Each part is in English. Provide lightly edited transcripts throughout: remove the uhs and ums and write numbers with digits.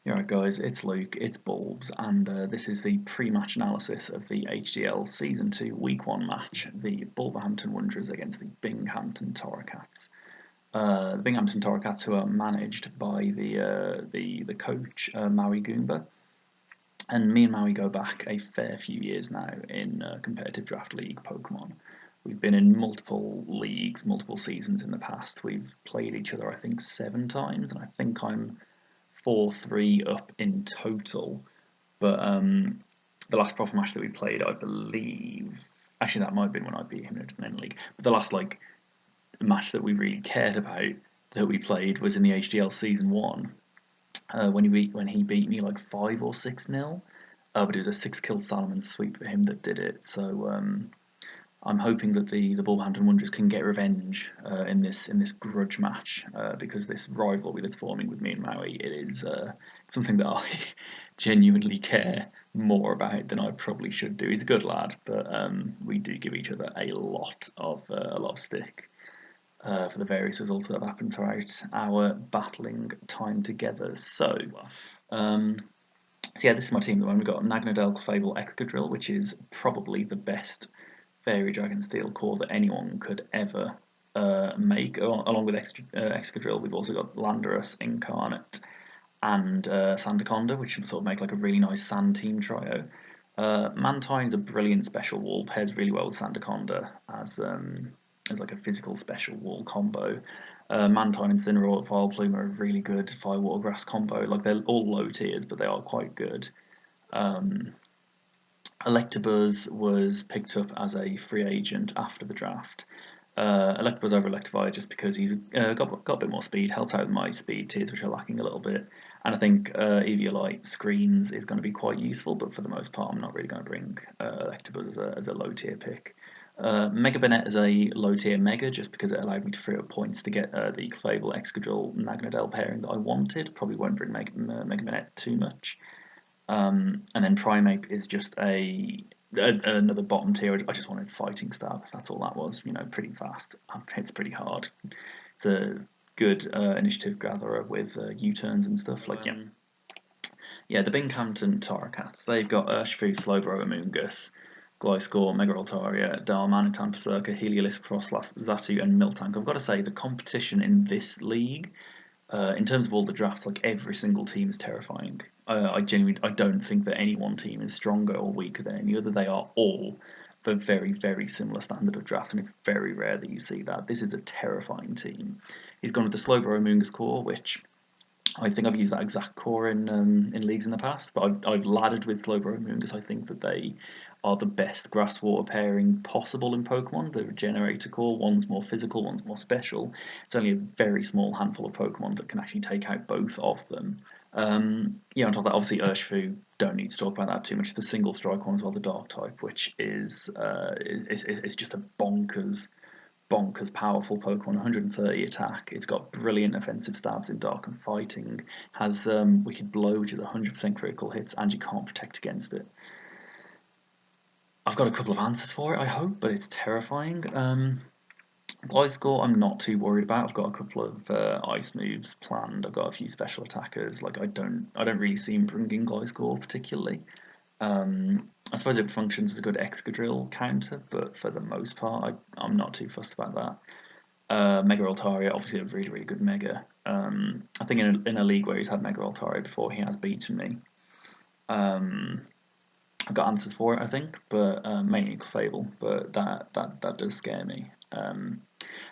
Alright guys, it's Luke, it's Bulbs, and this is the pre-match analysis of the HDL Season 2 Week 1 match, the Bulbahampton Wanderers against the Binghamton Torracats. The Binghamton Torracats, who are managed by the coach, Maui Goomba, and me and Maui go back a fair few years now in competitive draft league Pokemon. We've been in multiple leagues, multiple seasons in the past. We've played each other, I think, 7 times, and I think I'm 4-3 up in total. But the last proper match that we played, I believe, actually that might have been when I beat him in a league. But the last match that we really cared about that we played was in the HDL Season 1 when he beat me like 5 or 6-0. But it was a 6-kill Salomon sweep for him that did it. So I'm hoping that the Bulbahampton Wanderers can get revenge in this grudge match because this rivalry that's forming with me and Maui, it is something that I genuinely care more about than I probably should do. He's a good lad, but we do give each other a lot of stick for the various results that have happened throughout our battling time together. So yeah, this is my team at the moment. We've got Nagnadel, Clefable, Excadrill, which is probably the best Fairy Dragon Steel core that anyone could ever make. Along with Excadrill, we've also got Landorus, Incarnate, and Sandaconda, which would sort of make like a really nice sand team trio. Mantine's a brilliant special wall, pairs really well with Sandaconda as like a physical special wall combo. Mantine and Cineroar Vileplume are a really good Fire Water Grass combo. Like they're all low tiers, but they are quite good. Electabuzz was picked up as a free agent after the draft. Electabuzz over Electivire just because he's got a bit more speed, helps out with my speed tiers, which are lacking a little bit. And I think Eviolite Screens is going to be quite useful, but for the most part, I'm not really going to bring Electabuzz as a low tier pick. Mega Banette is a low tier Mega just because it allowed me to free up points to get the Clefable, Excadrill, Nagnadel pairing that I wanted. Probably won't bring Mega Banette too much. And then Primeape is just another bottom tier. I just wanted Fighting Stab. That's all that was. Pretty fast. Hits pretty hard. It's a good initiative gatherer with U-turns and stuff. Yeah, the Binghamton Torracats. They've got Urshifu, Slowbro, Amoonguss, Gliscor, Mega Altaria, Darmanitan, Berserker, Heliolisk, Frostlass, Xatu, and Miltank. I've got to say, the competition in this league, in terms of all the drafts, like every single team is terrifying. I don't think that any one team is stronger or weaker than any other. They are all the very, very similar standard of draft, and it's very rare that you see that. This is a terrifying team. He's gone with the Slowbro Amoonguss core, which I think I've used that exact core in leagues in the past, but I've laddered with Slowbro Amoonguss. I think that they are the best grass water pairing possible in Pokemon. The Regenerator core, one's more physical, one's more special. It's only a very small handful of Pokemon that can actually take out both of them. Yeah, on top of that, obviously Urshifu, don't need to talk about that too much. The single strike one as well, the Dark type, which is it's just a bonkers powerful Pokemon, 130 attack. It's got brilliant offensive stabs in Dark and Fighting. Has Wicked Blow, which is 100% critical hits, and you can't protect against it. I've got a couple of answers for it, I hope, but it's terrifying. Gliscor, I'm not too worried about. I've got a couple of ice moves planned. I've got a few special attackers. Like I don't really see him bringing Gliscor particularly. I suppose it functions as a good Excadrill counter, but for the most part, I'm not too fussed about that. Mega Altaria, obviously a really, really good Mega. I think in a league where he's had Mega Altaria before, he has beaten me. I've got answers for it, I think, but mainly Clefable, but that does scare me.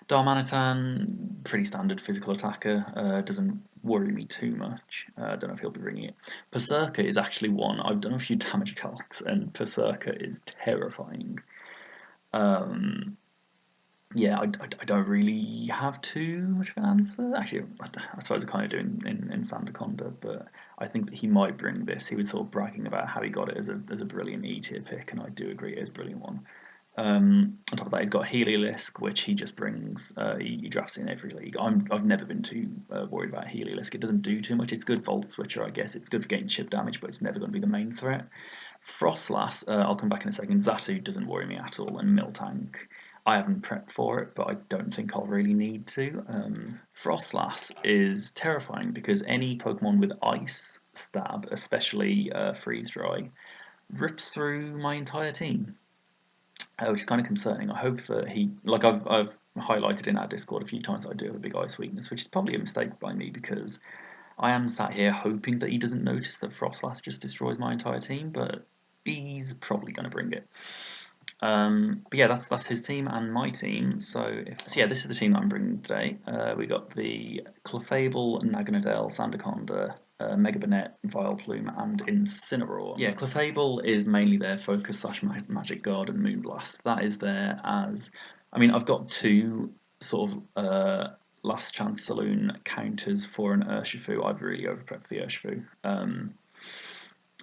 Darmanitan, pretty standard physical attacker, doesn't worry me too much. I don't know if he'll be bringing it. Berserker is actually one. I've done a few damage calcs, and Berserker is terrifying. Yeah, I don't really have too much of an answer. Actually, I suppose I kind of do in Sandaconda, but I think that he might bring this. He was sort of bragging about how he got it as a brilliant E-tier pick, and I do agree it is a brilliant one. On top of that, he's got Heliolisk, which he just brings. He drafts in every league. I've never been too worried about Heliolisk. It doesn't do too much. It's good Volt Switcher, I guess. It's good for getting chip damage, but it's never going to be the main threat. Frostlass, I'll come back in a second. Xatu doesn't worry me at all, and Miltank. I haven't prepped for it, but I don't think I'll really need to. Frostlass is terrifying because any Pokemon with Ice Stab, especially Freeze Dry, rips through my entire team, which is kind of concerning. I hope that I've highlighted in our Discord a few times that I do have a big Ice weakness, which is probably a mistake by me because I am sat here hoping that he doesn't notice that Frostlass just destroys my entire team, but he's probably going to bring it. But yeah, that's his team and my team. So yeah, this is the team that I'm bringing today. We got the Clefable, Naganadel, Sandaconda, Mega Banette, Vileplume, and Incineroar. Yeah, Clefable is mainly their focus slash Magic Guard and Moonblast. That is there as, I mean, I've got two sort of last chance saloon counters for an Urshifu. I've really overprepped the Urshifu.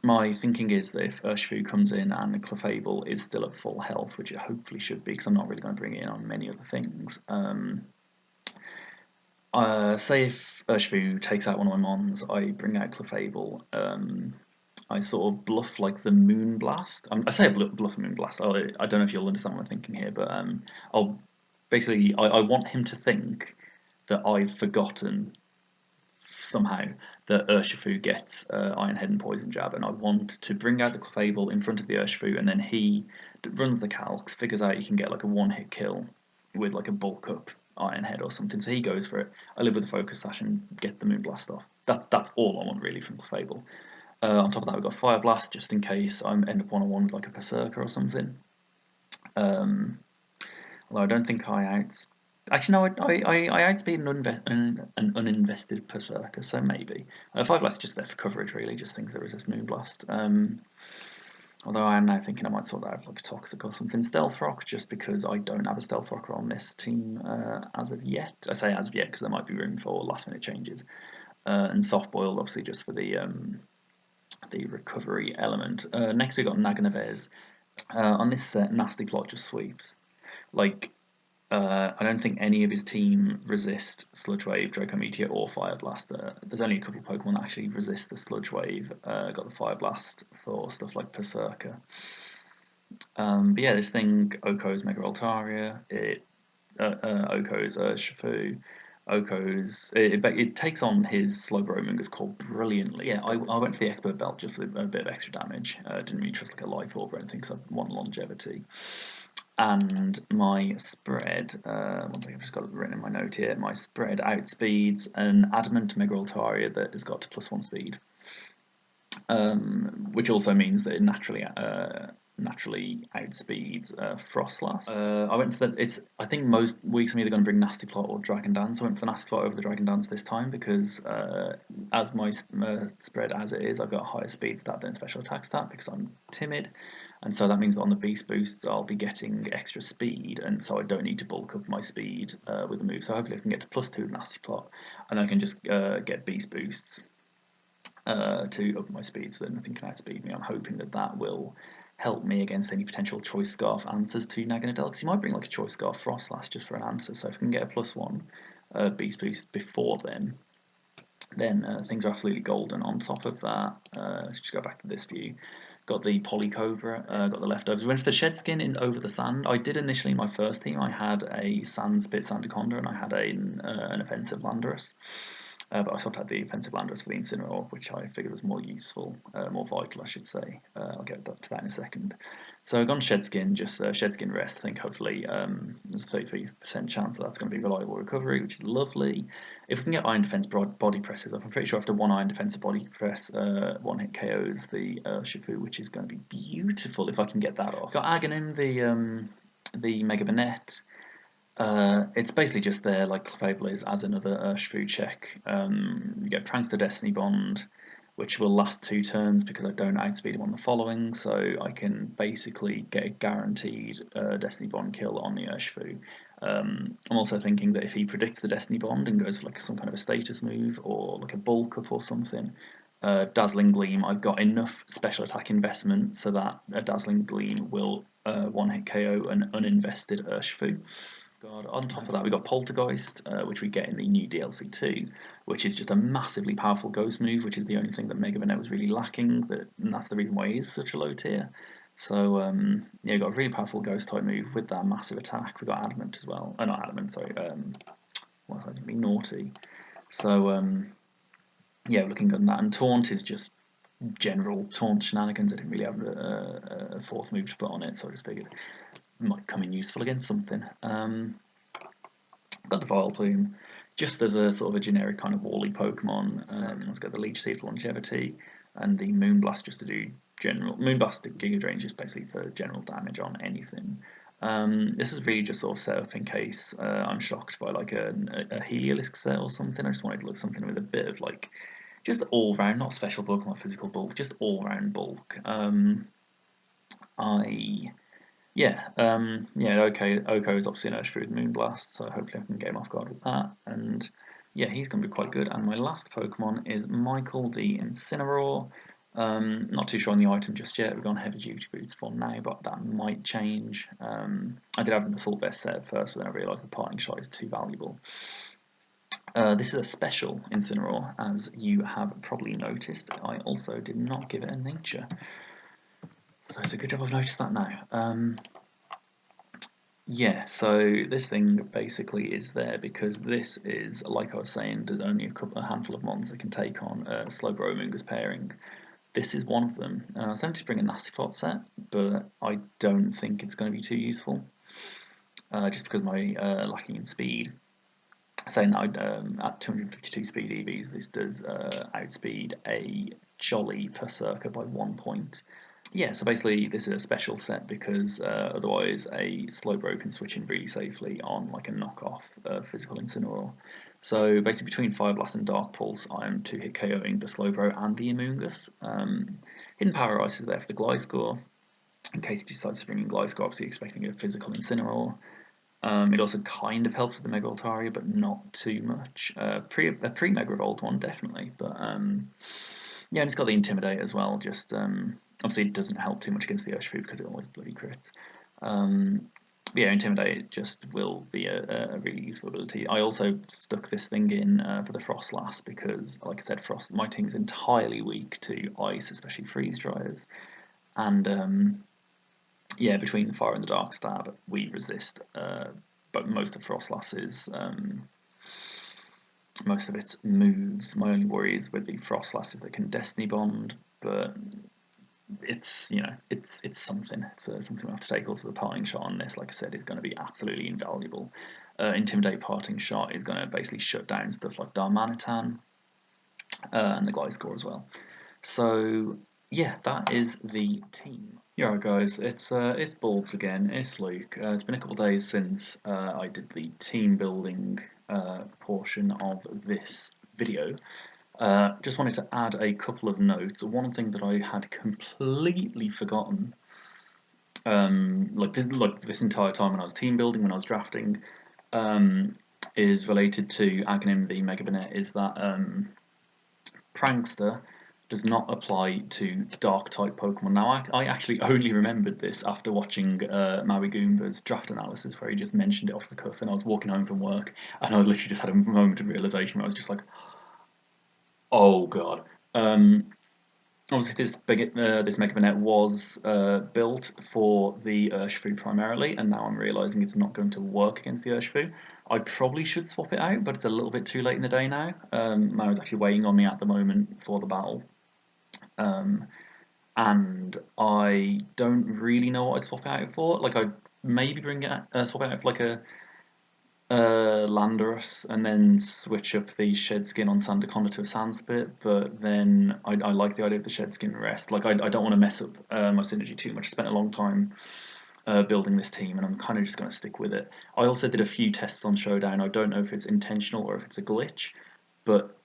My thinking is that if Urshifu comes in and Clefable is still at full health, which it hopefully should be, because I'm not really going to bring it in on many other things. Say if Urshifu takes out one of my mons, I bring out Clefable. I sort of bluff like the Moonblast. I say I bluff a Moonblast. I don't know if you'll understand what I'm thinking here, but I'll basically I want him to think that I've forgotten somehow that Urshifu gets Iron Head and Poison Jab, and I want to bring out the Clefable in front of the Urshifu, and then he runs the calcs, figures out he can get like a one-hit kill with like a bulk up Iron Head or something, so he goes for it. I live with the Focus Sash and get the Moonblast off. That's all I want really from Clefable. On top of that, we've got Fire Blast just in case I end up one-on-one with like a Berserker or something. Although I don't think I outs. Actually, no, I outspeed an uninvested Berserker, so maybe. Fire Blast just there for coverage, really, just things that resist Moonblast. Although I am now thinking I might sort that out like a Toxic or something. Stealth Rock, just because I don't have a Stealth Rocker on this team as of yet. I say as of yet because there might be room for last minute changes. And Soft Boiled, obviously, just for the recovery element. Next, we've got Naganavez. On this set, Nasty Plot just sweeps. Like, I don't think any of his team resist Sludge Wave, Draco Meteor, or Fire Blast. There's only a couple of Pokemon that actually resist the Sludge Wave. Got the Fire Blast for stuff like Berserker. But yeah, this thing, Oko's Mega Altaria, Oko's Urshifu, it takes on his Slowbro Mungus called brilliantly. Yeah, I went for the Expert Belt just for a bit of extra damage. Didn't really trust like a Life Orb or anything, so I want longevity. And my spread, one thing I've just got it written in my note here, my spread outspeeds an Adamant Mega Altaria that has got +1 speed. Which also means that it naturally outspeeds Frostlass. I went for I think most weeks I'm either going to bring Nasty Plot or Dragon Dance. I went for Nasty Plot over the Dragon Dance this time because as my spread as it is, I've got a higher speed stat than special attack stat because I'm timid, and so that means that on the beast boosts I'll be getting extra speed, and so I don't need to bulk up my speed with the move. So hopefully I can get to +2 with Nasty Plot, and then I can just get beast boosts to up my speed so that nothing can outspeed me. I'm hoping that that will help me against any potential Choice Scarf answers to Naganadel, because you might bring like a Choice Scarf Frostlass just for an answer, so if I can get a +1 Beast Boost before then things are absolutely golden. On top of that, let's just go back to this view. Got the Polycobra, got the leftovers. We went for the Shed Skin in Over the Sand. I did initially, my first team, I had a Sand Spit Sandaconda and I had an offensive Landorus. But I sort of had the offensive Landorus for the Incineroar, which I figured was more useful, more vital, I should say. I'll get to that in a second. So I've gone Shed Skin, just Shed Skin Rest. I think hopefully there's a 33% chance that that's going to be reliable recovery, which is lovely. If we can get Iron Defense body presses up, I'm pretty sure after one Iron Defense body press, one hit KOs the Shifu, which is going to be beautiful if I can get that off. Got Aghanim, the Mega Banette. It's basically just there, like Clefable is, as another Urshifu check. You get Prankster Destiny Bond, which will last 2 turns because I don't outspeed him on the following, so I can basically get a guaranteed Destiny Bond kill on the Urshifu. I'm also thinking that if he predicts the Destiny Bond and goes for like some kind of a status move or like a bulk up or something, Dazzling Gleam, I've got enough special attack investment so that a Dazzling Gleam will one-hit KO an uninvested Urshifu. God. On top of that, we got Poltergeist, which we get in the new DLC 2, which is just a massively powerful ghost move, which is the only thing that Mega Banette was really lacking, and that's the reason why he is such a low tier. So yeah, got a really powerful ghost type move with that massive attack. We got adamant as well. Oh, not adamant, sorry. What was I going to be? Naughty. So yeah, we're looking good on that. And taunt is just general taunt shenanigans. I didn't really have a fourth move to put on it, so I just figured it might come in useful against something. Got the Vileplume, just as a sort of a generic kind of wally Pokemon. Let's get the Leech Seed for longevity, and the Moonblast just to do general. Moonblast Giga Drain is just basically for general damage on anything. This is really just sort of set up in case I'm shocked by like a Heliolisk set or something. I just wanted to look something with a bit of like just all round, not special bulk, not physical bulk, just all round bulk. Okay, Oko is obviously an Urshifu with Moonblast, so hopefully I can get him off guard with that. And yeah, he's going to be quite good. And my last Pokemon is Michael the Incineroar. Not too sure on the item just yet. We've gone heavy duty boots for now, but that might change. I did have an Assault Vest set at first, but then I realised the Parting Shot is too valuable. This is a special Incineroar, as you have probably noticed. I also did not give it a nature. So it's a good job I've noticed that now. Yeah, so this thing basically is there because this is, like I was saying, there's only a handful of mons that can take on a Slowbro Amoonguss pairing. This is one of them. I was tempted to bring a Nasty Plot set, but I don't think it's going to be too useful. Just because my lacking in speed. Saying that at 252 speed EVs, this does outspeed a Jolly Berserker by 1 point. Yeah, so basically this is a special set because otherwise a Slowbro can switch in really safely on like a knockoff physical Incineroar. So basically between Fire Blast and Dark Pulse, I'm 2-hit KOing the Slowbro and the Amoonguss. Hidden Power Ice is there for the Gliscor, in case he decides to bring in Gliscor, obviously expecting a physical Incineroar. It also kind of helps with the Mega Altaria, but not too much. A pre-Mega Evolved one, definitely, but yeah, and it's got the Intimidate as well, just obviously it doesn't help too much against the Urshifu because it always bloody crits. But yeah, Intimidate just will be a really useful ability. I also stuck this thing in for the Frostlass because, like I said, my team is entirely weak to Ice, especially Freeze Dryers, and yeah, between the Fire and the Dark Stab, we resist, but most of Frostlass's most of its moves. My only worry is with the Frostlass is that can Destiny Bond, but it's it's something. It's something we have to take. Also, the Parting Shot on this, like I said, is going to be absolutely invaluable. Intimidate Parting Shot is going to basically shut down stuff like Darmanitan and the Gliscor as well. So yeah, that is the team. Yeah, guys, it's Bulbs again. It's Luke. It's been a couple of days since I did the team building portion of this video. Just wanted to add a couple of notes. One thing that I had completely forgotten, like this entire time when I was team building, when I was drafting, is related to Aghanim the Mega Banette, is that Prankster does not apply to Dark type Pokemon. Now, I actually only remembered this after watching Maui Goomba's draft analysis, where he just mentioned it off the cuff, and I was walking home from work, and I literally just had a moment of realization where I was just like, oh god. Obviously, this Mega Banette was built for the Urshifu primarily, and now I'm realizing it's not going to work against the Urshifu. I probably should swap it out, but it's a little bit too late in the day now. Mau's actually waiting on me at the moment for the battle. And I don't really know what I'd swap it out for. Like, I'd maybe swap it out for like a Landorus and then switch up the Shed Skin on Sandaconda to a Sandspit, but then I like the idea of the Shed Skin rest. Like, I don't want to mess up my synergy too much. I spent a long time building this team, and I'm kind of just going to stick with it. I also did a few tests on Showdown. I don't know if it's intentional or if it's a glitch, but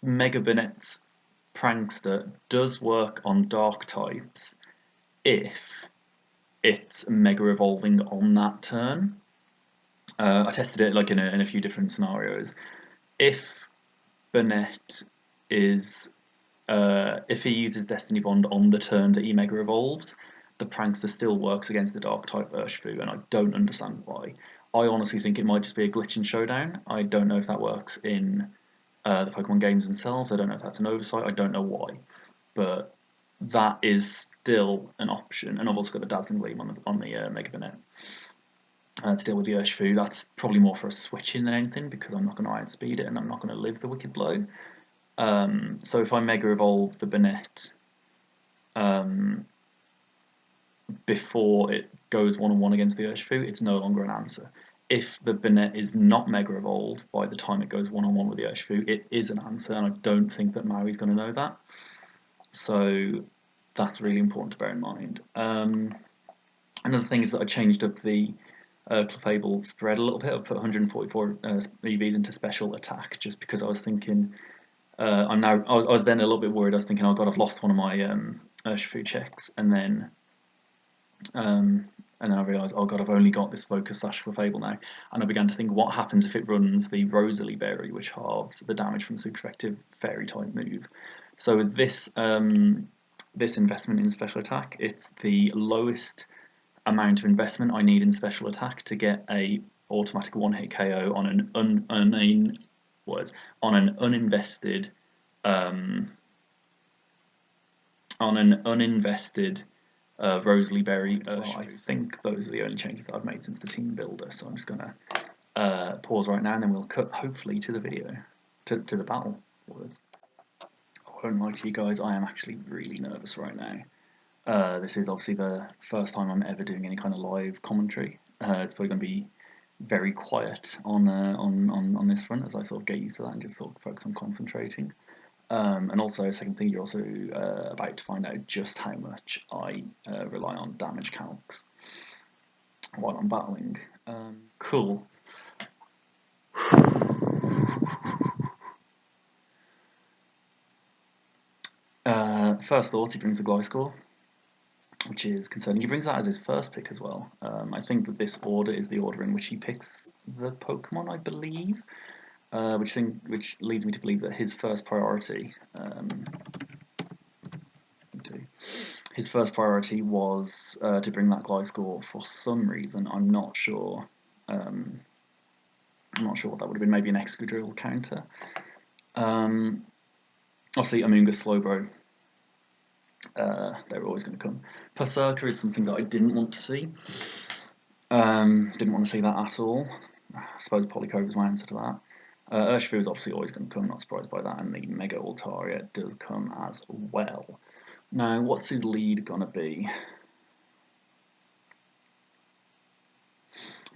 Mega Banette's Prankster does work on Dark types if it's Mega Evolving on that turn. I tested it like in a few different scenarios. If Banette is if he uses Destiny Bond on the turn that he Mega Evolves, the Prankster still works against the Dark type Urshifu, and I don't understand why. I honestly think it might just be a glitch in Showdown. I don't know if that works in the Pokemon games themselves. I don't know if that's an oversight. I don't know why, but that is still an option. And I've also got the Dazzling Gleam on the Mega Banette to deal with the Urshifu. That's probably more for a switch-in than anything, because I'm not going to outspeed it and I'm not going to live the Wicked Blow. So if I Mega Evolve the Banette before it goes one-on-one against the Urshifu, it's no longer an answer. If the Banette is not Mega Evolved by the time it goes one-on-one with the Urshifu, it is an answer, and I don't think that Maui's going to know that. So that's really important to bear in mind. Another thing is that I changed up the Clefable spread a little bit. I put 144 EVs into special attack, just because I was thinking, I was then a little bit worried. I was thinking, oh god, I've lost one of my Urshifu checks, and then I realised, oh god, I've only got this Focus Sash Clefable now, and I began to think, what happens if it runs the Rosalie Berry, which halves the damage from a super effective Fairy type move. So with this this investment in special attack, it's the lowest amount of investment I need in special attack to get a automatic one-hit KO on an uninvested Rosalie Berry. I think those are the only changes that I've made since the team builder. So I'm just gonna pause right now, and then we'll cut hopefully to the video, to the battle words. I won't lie to you guys, I am actually really nervous right now. This is obviously the first time I'm ever doing any kind of live commentary. It's probably going to be very quiet on this front, as I sort of get used to that and just sort of focus on concentrating. And also, second thing, you're also about to find out just how much I rely on damage calcs while I'm battling. Cool. First thought, he brings the Gliscor, which is concerning. He brings that as his first pick as well. I think that this order is the order in which he picks the Pokemon, I believe, which leads me to believe that his first priority was to bring that Gliscor for some reason. I'm not sure. I'm not sure what that would have been. Maybe an Excadrill counter. Obviously, Amoonguss, Slowbro. They're always going to come. Berserker is something that I didn't want to see. Didn't want to see that at all. I suppose Polycove is my answer to that. Urshifu is obviously always going to come, not surprised by that, and the Mega Altaria does come as well. Now, what's his lead going to be?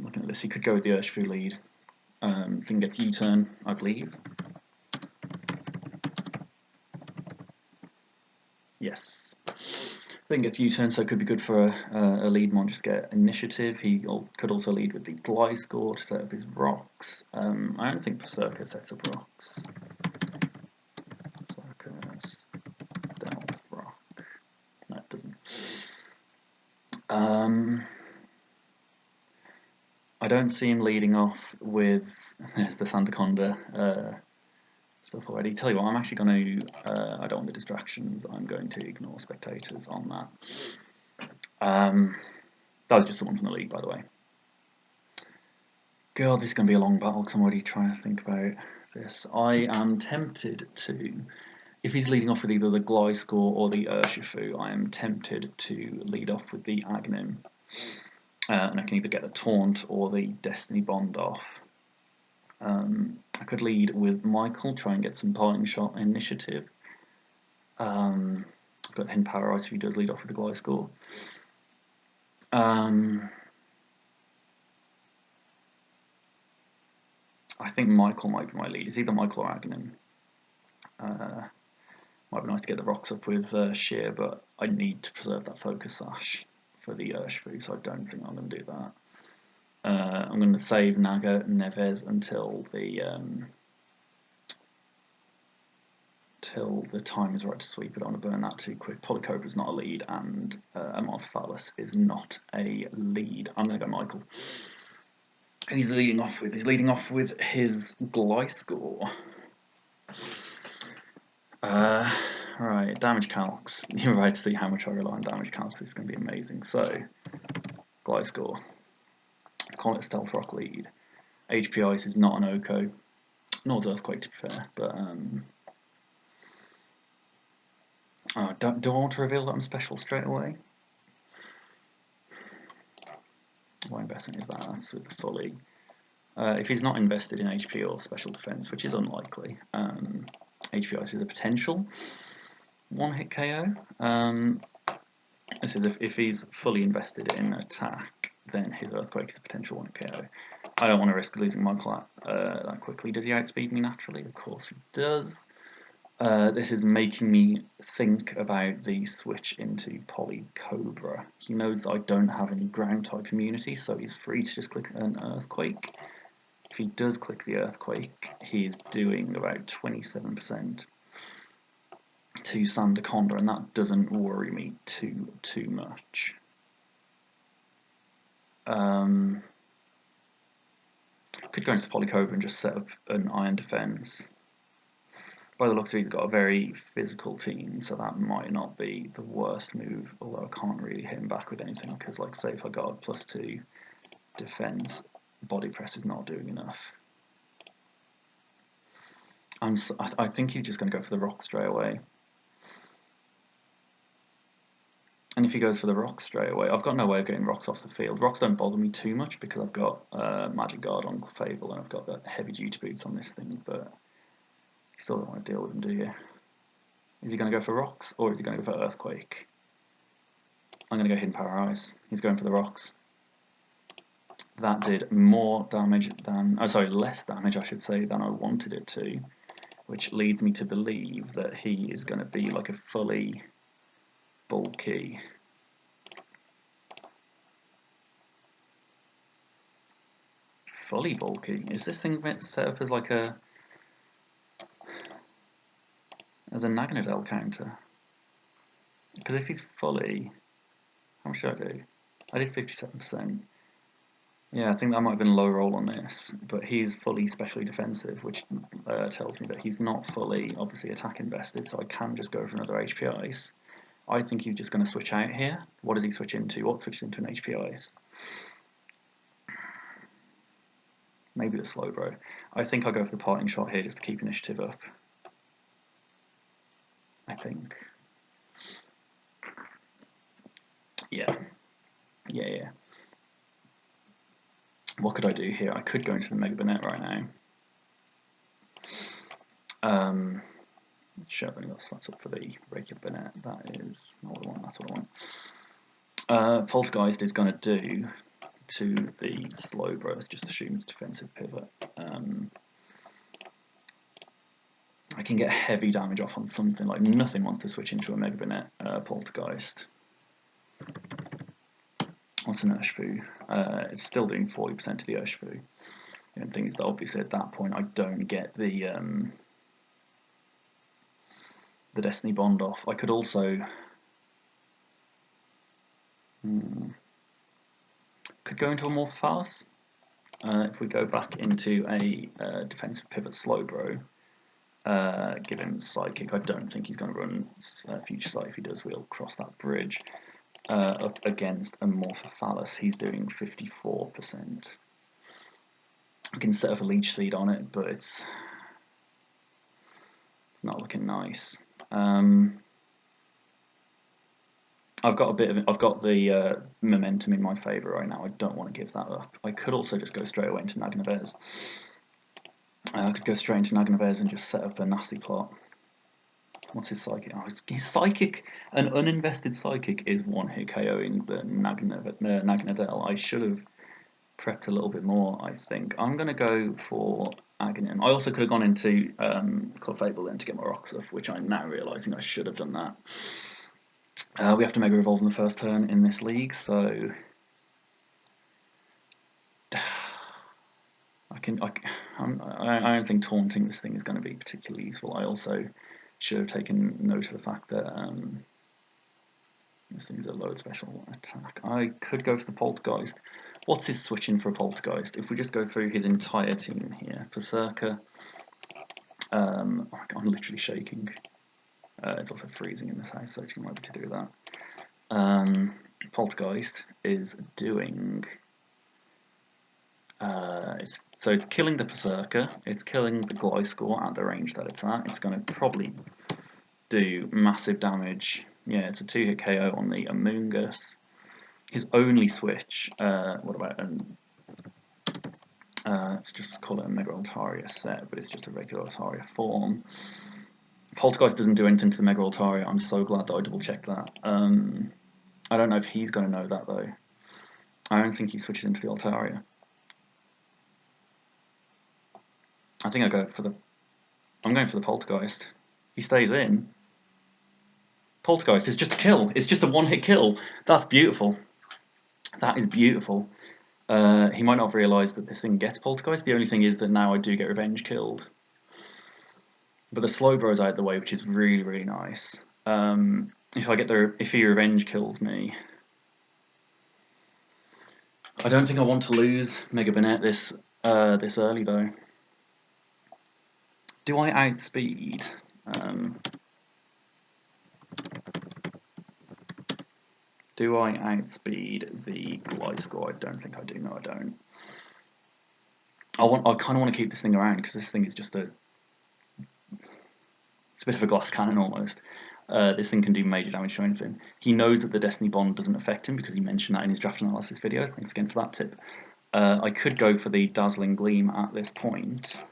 Looking at this, he could go with the Urshifu lead. Thing gets U-turn, I believe. Yes. Thing gets U-turn, so it could be good for a lead mon, just get initiative. He could also lead with the Gliscor to set up his rocks. I don't think Berserker sets up rocks. Berserker, Stealth, Rock. No, it doesn't. I don't see him leading off with there's the Sandaconda stuff already. Tell you what, I'm actually going to, I don't want the distractions, I'm going to ignore spectators on that. That was just someone from the league, by the way. God, this is going to be a long battle because I'm already trying to think about this. I am tempted to, if he's leading off with either the Gliscor or the Urshifu, I am tempted to lead off with the Aghanim. And I can either get the Taunt or the Destiny Bond off. I could lead with Michael, try and get some parting shot initiative. Got the Hidden Power Ice if he does lead off with the Gliscor. I think Michael might be my lead. It's either Michael or Aghanim. Might be nice to get the rocks up with Sheer, but I need to preserve that Focus Sash for the Urshifu, so I don't think I'm going to do that. I'm going to save Naga Neves until the time is right to sweep it. I want to burn that too quick. Polycobra is not a lead, and Amothphallus is not a lead. I'm going to go Michael. And he's leading off with his Gliscor. Right, damage calcs. You're right to see how much I rely on damage calcs. This is going to be amazing. So, Gliscor. Call it Stealth Rock lead. HP Ice is not an Oko, nor is Earthquake to be fair, but Oh, do I want to reveal that I'm special straight away? What investment is that? That's with fully. If he's not invested in HP or special defense, which is unlikely, HP is a potential one-hit KO. This is if he's fully invested in attack, then his Earthquake is a potential one-hit KO. I don't want to risk losing my class that quickly. Does he outspeed me naturally? Of course he does. This is making me think about the switch into Poly Cobra. He knows that I don't have any ground type immunity, so he's free to just click an Earthquake. If he does click the Earthquake, he's doing about 27% to Sandaconda, and that doesn't worry me too much. Could go into Polycobra and just set up an Iron Defense. By the looks of it, he's got a very physical team, so that might not be the worst move, although I can't really hit him back with anything, because like say if I got +2 defense, body press is not doing enough. I think he's just going to go for the rock straight away. And if he goes for the rocks straight away, I've got no way of getting rocks off the field. Rocks don't bother me too much because I've got Magic Guard on Fable and I've got the heavy duty boots on this thing, but you still don't want to deal with them, do you? Is he going to go for rocks or is he going to go for Earthquake? I'm going to go Hidden Power Ice. He's going for the rocks. That did more damage than, oh sorry, less damage I should say, than I wanted it to, which leads me to believe that he is going to be like a fully bulky Is this thing set up as like a Naganadel counter? Because if he's fully, how much did I do? I did 57%. Yeah, I think that might have been low roll on this, but he's fully specially defensive, which tells me that he's not fully obviously attack invested, so I can just go for another HP Ice. I think he's just going to switch out here. What does he switch into? What switches into an HP Ice? Maybe the Slowbro. I think I'll go for the parting shot here just to keep initiative up. I think. Yeah. What could I do here? I could go into the Mega Bayonet right now. Sure, I've only got slots up for the regular Bayonet. That is not what I want, that's what I want. Poltergeist is going to do to the Slowbro, let's just assume it's defensive pivot. I can get heavy damage off on something, like nothing wants to switch into a Mega Bayonet Poltergeist. What's an Urshifu? It's still doing 40% to the Urshifu. The thing is that obviously at that point I don't get the Destiny Bond off. I could also could go into a Morphophallus. If we go back into a defensive pivot Slowbro, give him Psychic. I don't think he's going to run Future Sight. If he does, we'll cross that bridge. Up against a Morphophallus, he's doing 54%. I can set up a Leech Seed on it, but it's not looking nice. I've got the momentum in my favour right now. I don't want to give that up. I could also just go straight away into Nagnavez. I could go straight into Nagnavez and just set up a nasty plot. What's his Psychic? Oh, his Psychic, an uninvested Psychic is one-hit KOing the Naganadel. I should have prepped a little bit more, I think. I'm going to go for Aghanim. I also could have gone into Clefable then to get my rocks off, which I'm now realising I should have done that. We have to Mega Evolve in the first turn in this league, so I don't think taunting this thing is going to be particularly useful. I also should have taken note of the fact that this thing's a load special attack. I could go for the Poltergeist. What's his switching for a Poltergeist? If we just go through his entire team here, Berserker. Oh my God, I'm literally shaking. It's also freezing in this house, so it's might be to do with that. Poltergeist is doing. So it's killing the Berserker, it's killing the Gliscor at the range that it's at. It's going to probably do massive damage. Yeah, it's a 2-hit KO on the Amoonguss. His only switch, what about let's just call it a Mega Altaria set, but it's just a regular Altaria form. Poltergeist doesn't do anything to the Mega Altaria. I'm so glad that I double checked that. I don't know if he's going to know that though. I don't think he switches into the Altaria. I think I'm going for the Poltergeist. He stays in. Poltergeist is just a kill. It's just a one-hit kill. That's beautiful. That is beautiful. He might not have realised that this thing gets Poltergeist. The only thing is that now I do get Revenge killed. But the Slowbro's out of the way, which is really, really nice. If he Revenge kills me, I don't think I want to lose Mega Banette this early though. Do I outspeed? Do I outspeed the Gliscor? I don't think I do. No, I don't. I kind of want to keep this thing around because this thing is just it's a bit of a glass cannon almost. This thing can do major damage to anything. He knows that the Destiny Bond doesn't affect him because he mentioned that in his draft analysis video. Thanks again for that tip. I could go for the Dazzling Gleam at this point.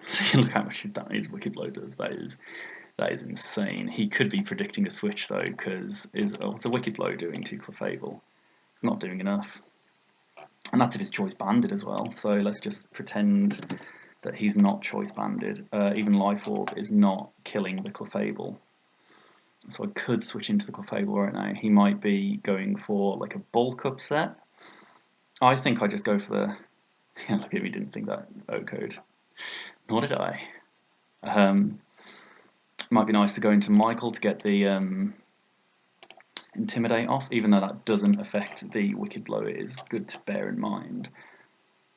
So you look how much his Wicked Blow does. That is insane. He could be predicting a switch though, because it's a Wicked Blow doing to Clefable. It's not doing enough. And that's if his Choice Banded as well. So let's just pretend that he's not Choice Banded. Even Life Orb is not killing the Clefable. So I could switch into the Clefable right now. He might be going for like a bulk upset. I think I just go for the... Yeah, look at me, didn't think that O-code. Nor did I. Might be nice to go into Michael to get the Intimidate off, even though that doesn't affect the Wicked Blow. It is good to bear in mind.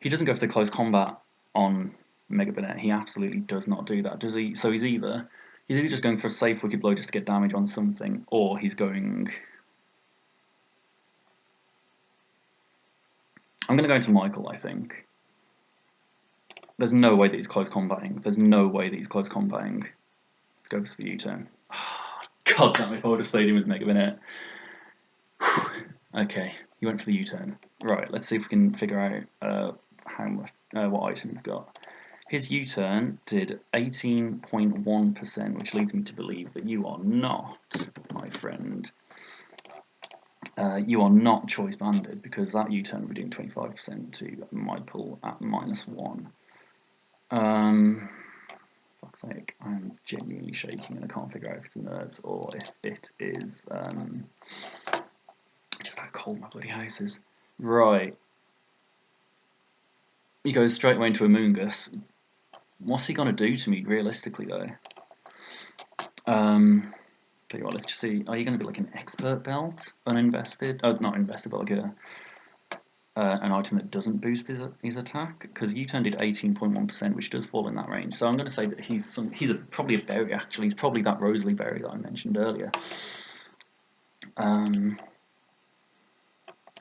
He doesn't go for the close combat on Mega Banette. He absolutely does not do that, does he? So he's either just going for a safe Wicked Blow just to get damage on something, or he's going... I'm going to go into Michael, I think. There's no way that he's close combating. There's no way that he's close combating. Let's go for the U-turn. Oh, God damn it, if I would have stayed in with Mega Banette. Okay, he went for the U-turn. Right, let's see if we can figure out how much, what item we've got. His U-turn did 18.1%, which leads me to believe that you are not, my friend, you are not Choice Banded, because that U-turn would be doing 25% to Michael at -1. Fuck's sake, I'm genuinely shaking and I can't figure out if it's nerves or if it is just how cold my bloody house is. Right. He goes straight away into Amoonguss. What's he going to do to me realistically though? Tell you what, let's just see. Are you going to be like an Expert Belt? Uninvested? Oh, not invested, but like an item that doesn't boost his attack, because U-turn did 18.1%, which does fall in that range. So I'm going to say that he's probably a berry actually. He's probably that Rosalie berry that I mentioned earlier.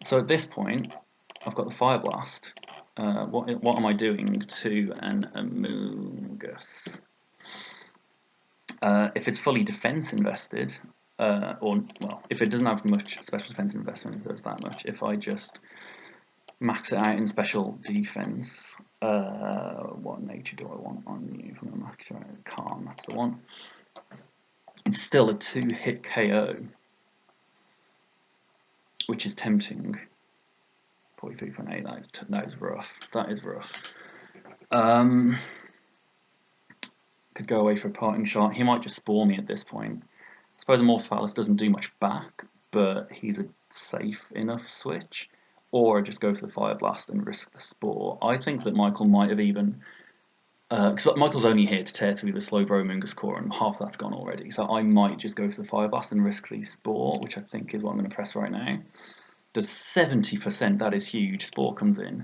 So at this point, I've got the Fire Blast. What am I doing to an Amoonguss? If it's fully defense invested, if it doesn't have much special defense investment, if there's that much, if I just max it out in special defense, what nature do I want on you? If I'm going to max it out, Calm, that's the one. It's still a 2-hit KO, which is tempting. 43.8, that is rough. That is rough. Could go away for a parting shot. He might just spore me at this point. I suppose Amorphalis doesn't do much back, but he's a safe enough switch. Or just go for the Fire Blast and risk the Spore. I think that Michael might have even... because Michael's only here to tear through the Slowbro Amoonguss core, and half of that's gone already. So I might just go for the Fire Blast and risk the Spore, which I think is what I'm going to press right now. Does 70%, that is huge. Spore comes in.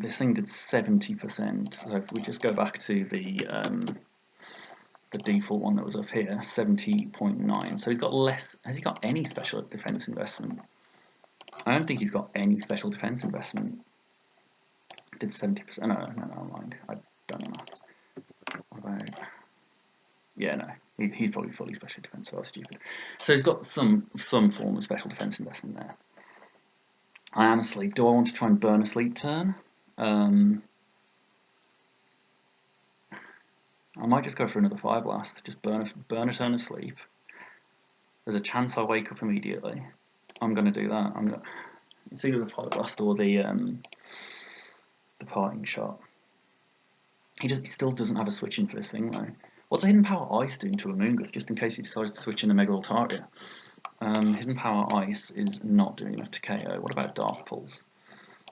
This thing did 70%, so if we just go back to the default one that was up here, 70.9. So he's got less. Has he got any special defense investment? I don't think he's got any special defense investment. Did 70%? No, I'm lying. I don't know maths. What about... Yeah, no. He's probably fully special defense, so I was stupid. So he's got some form of special defense investment there. I am asleep. Do I want to try and burn a sleep turn? I might just go for another Fire Blast. Just burn a turn of sleep. There's a chance I wake up immediately. I'm going to do that. It's either the Fire Blast or the Parting Shot. He still doesn't have a switch in for this thing though. What's a Hidden Power Ice doing to Amoonguss, just in case he decides to switch in a Mega Altaria? Hidden Power Ice is not doing enough to KO. What about Dark Pulse?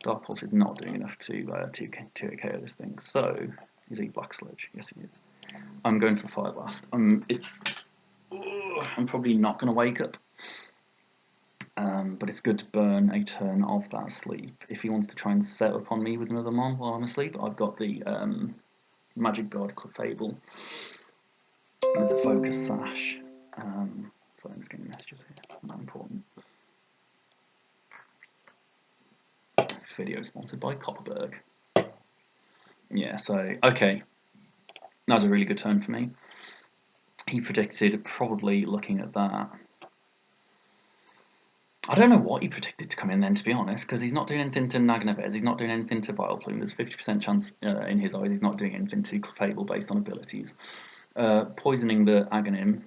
Dark Pulse is not doing enough to KO this thing. So, is he Black Sludge? Yes, he is. I'm going for the Fire Blast. I'm probably not going to wake up. But it's good to burn a turn of that sleep. If he wants to try and set up on me with another Mon while I'm asleep, I've got the Magic God Clefable with the Focus Sash. Sorry, I'm just getting messages here. Not important. Video sponsored by Copperberg. Yeah, so, okay. That was a really good turn for me. He predicted, probably looking at that. I don't know what he predicted to come in then, to be honest, because he's not doing anything to Nagnavez, he's not doing anything to Vileplume. There's a 50% chance in his eyes he's not doing anything to Clefable based on abilities. Poisoning the Aghanim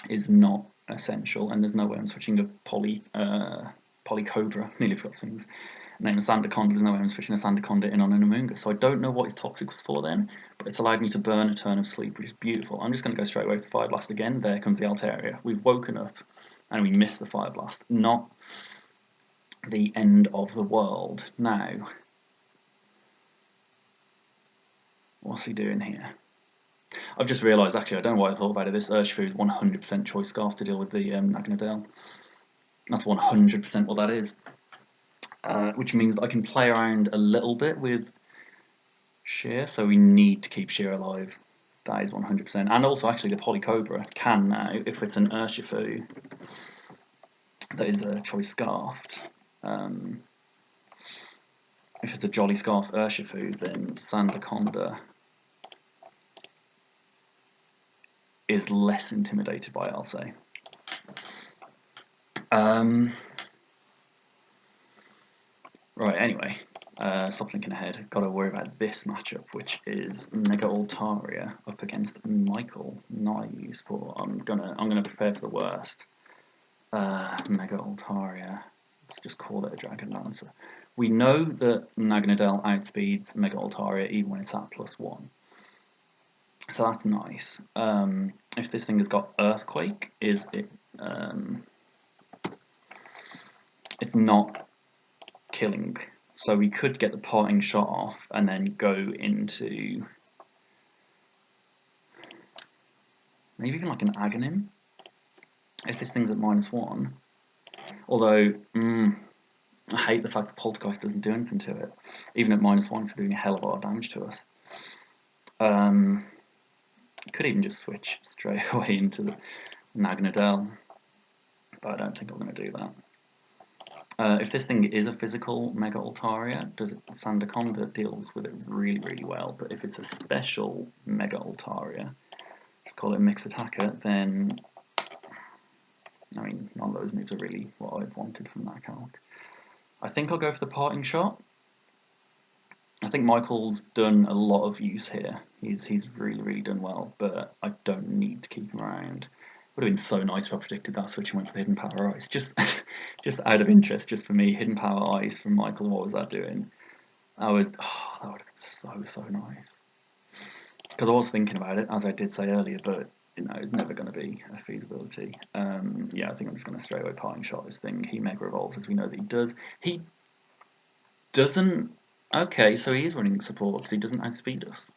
is not essential, and there's no way I'm switching a Polycobra, nearly forgot things, name a Sandaconda, there's no way I'm switching a Sandaconda in on an Amoonguss, so I don't know what his Toxic was for then, but it's allowed me to burn a turn of sleep, which is beautiful. I'm just going to go straight away with the Fire Blast again. There comes the Altaria. We've woken up, and we missed the Fire Blast. Not the end of the world. Now, what's he doing here? I've just realised, actually, I don't know why I thought about it, this Urshifu is 100% Choice Scarf to deal with the Naganadel. That's 100% what that is. Which means that I can play around a little bit with Sheer, so we need to keep Sheer alive. That is 100%. And also, actually, the Polycobra can now, if it's an Urshifu that is a Choice Scarfed, if it's a Jolly Scarf Urshifu, then Sandaconda is less intimidated by it, I'll say. Right, anyway, stop thinking ahead. Got to worry about this matchup, which is Mega Altaria up against Michael. Not a use for. I'm gonna prepare for the worst. Mega Altaria. Let's just call it a Dragon Lancer. We know that Naganadel outspeeds Mega Altaria even when it's at +1. So that's nice. If this thing has got Earthquake, is it? It's not killing, so we could get the Parting Shot off and then go into maybe even like an Aghanim if this thing's at -1. Although I hate the fact that Poltergeist doesn't do anything to it. Even at -1, it's doing a hell of a lot of damage to us. Could even just switch straight away into the Naganadel, but I don't think I'm going to do that. If this thing is a physical Mega Altaria, Sandaconda deals with it really, really well. But if it's a special Mega Altaria, let's call it a mixed attacker, then I mean, none of those moves are really what I've wanted from that calc. I think I'll go for the Parting Shot. I think Michael's done a lot of use here. He's really, really done well, but I don't need to keep him around. Would have been so nice if I predicted that switch and went for the Hidden Power Ice. Just out of interest, just for me, Hidden Power Ice from Michael, what was that doing? That would have been so nice. Because I was thinking about it, as I did say earlier, but you know, it's never going to be a feasibility. Yeah, I think I'm just going to straight away Parting Shot this thing. He Mega Evolves, as we know that he does. He doesn't. Okay, so he is running support because he doesn't outspeed us.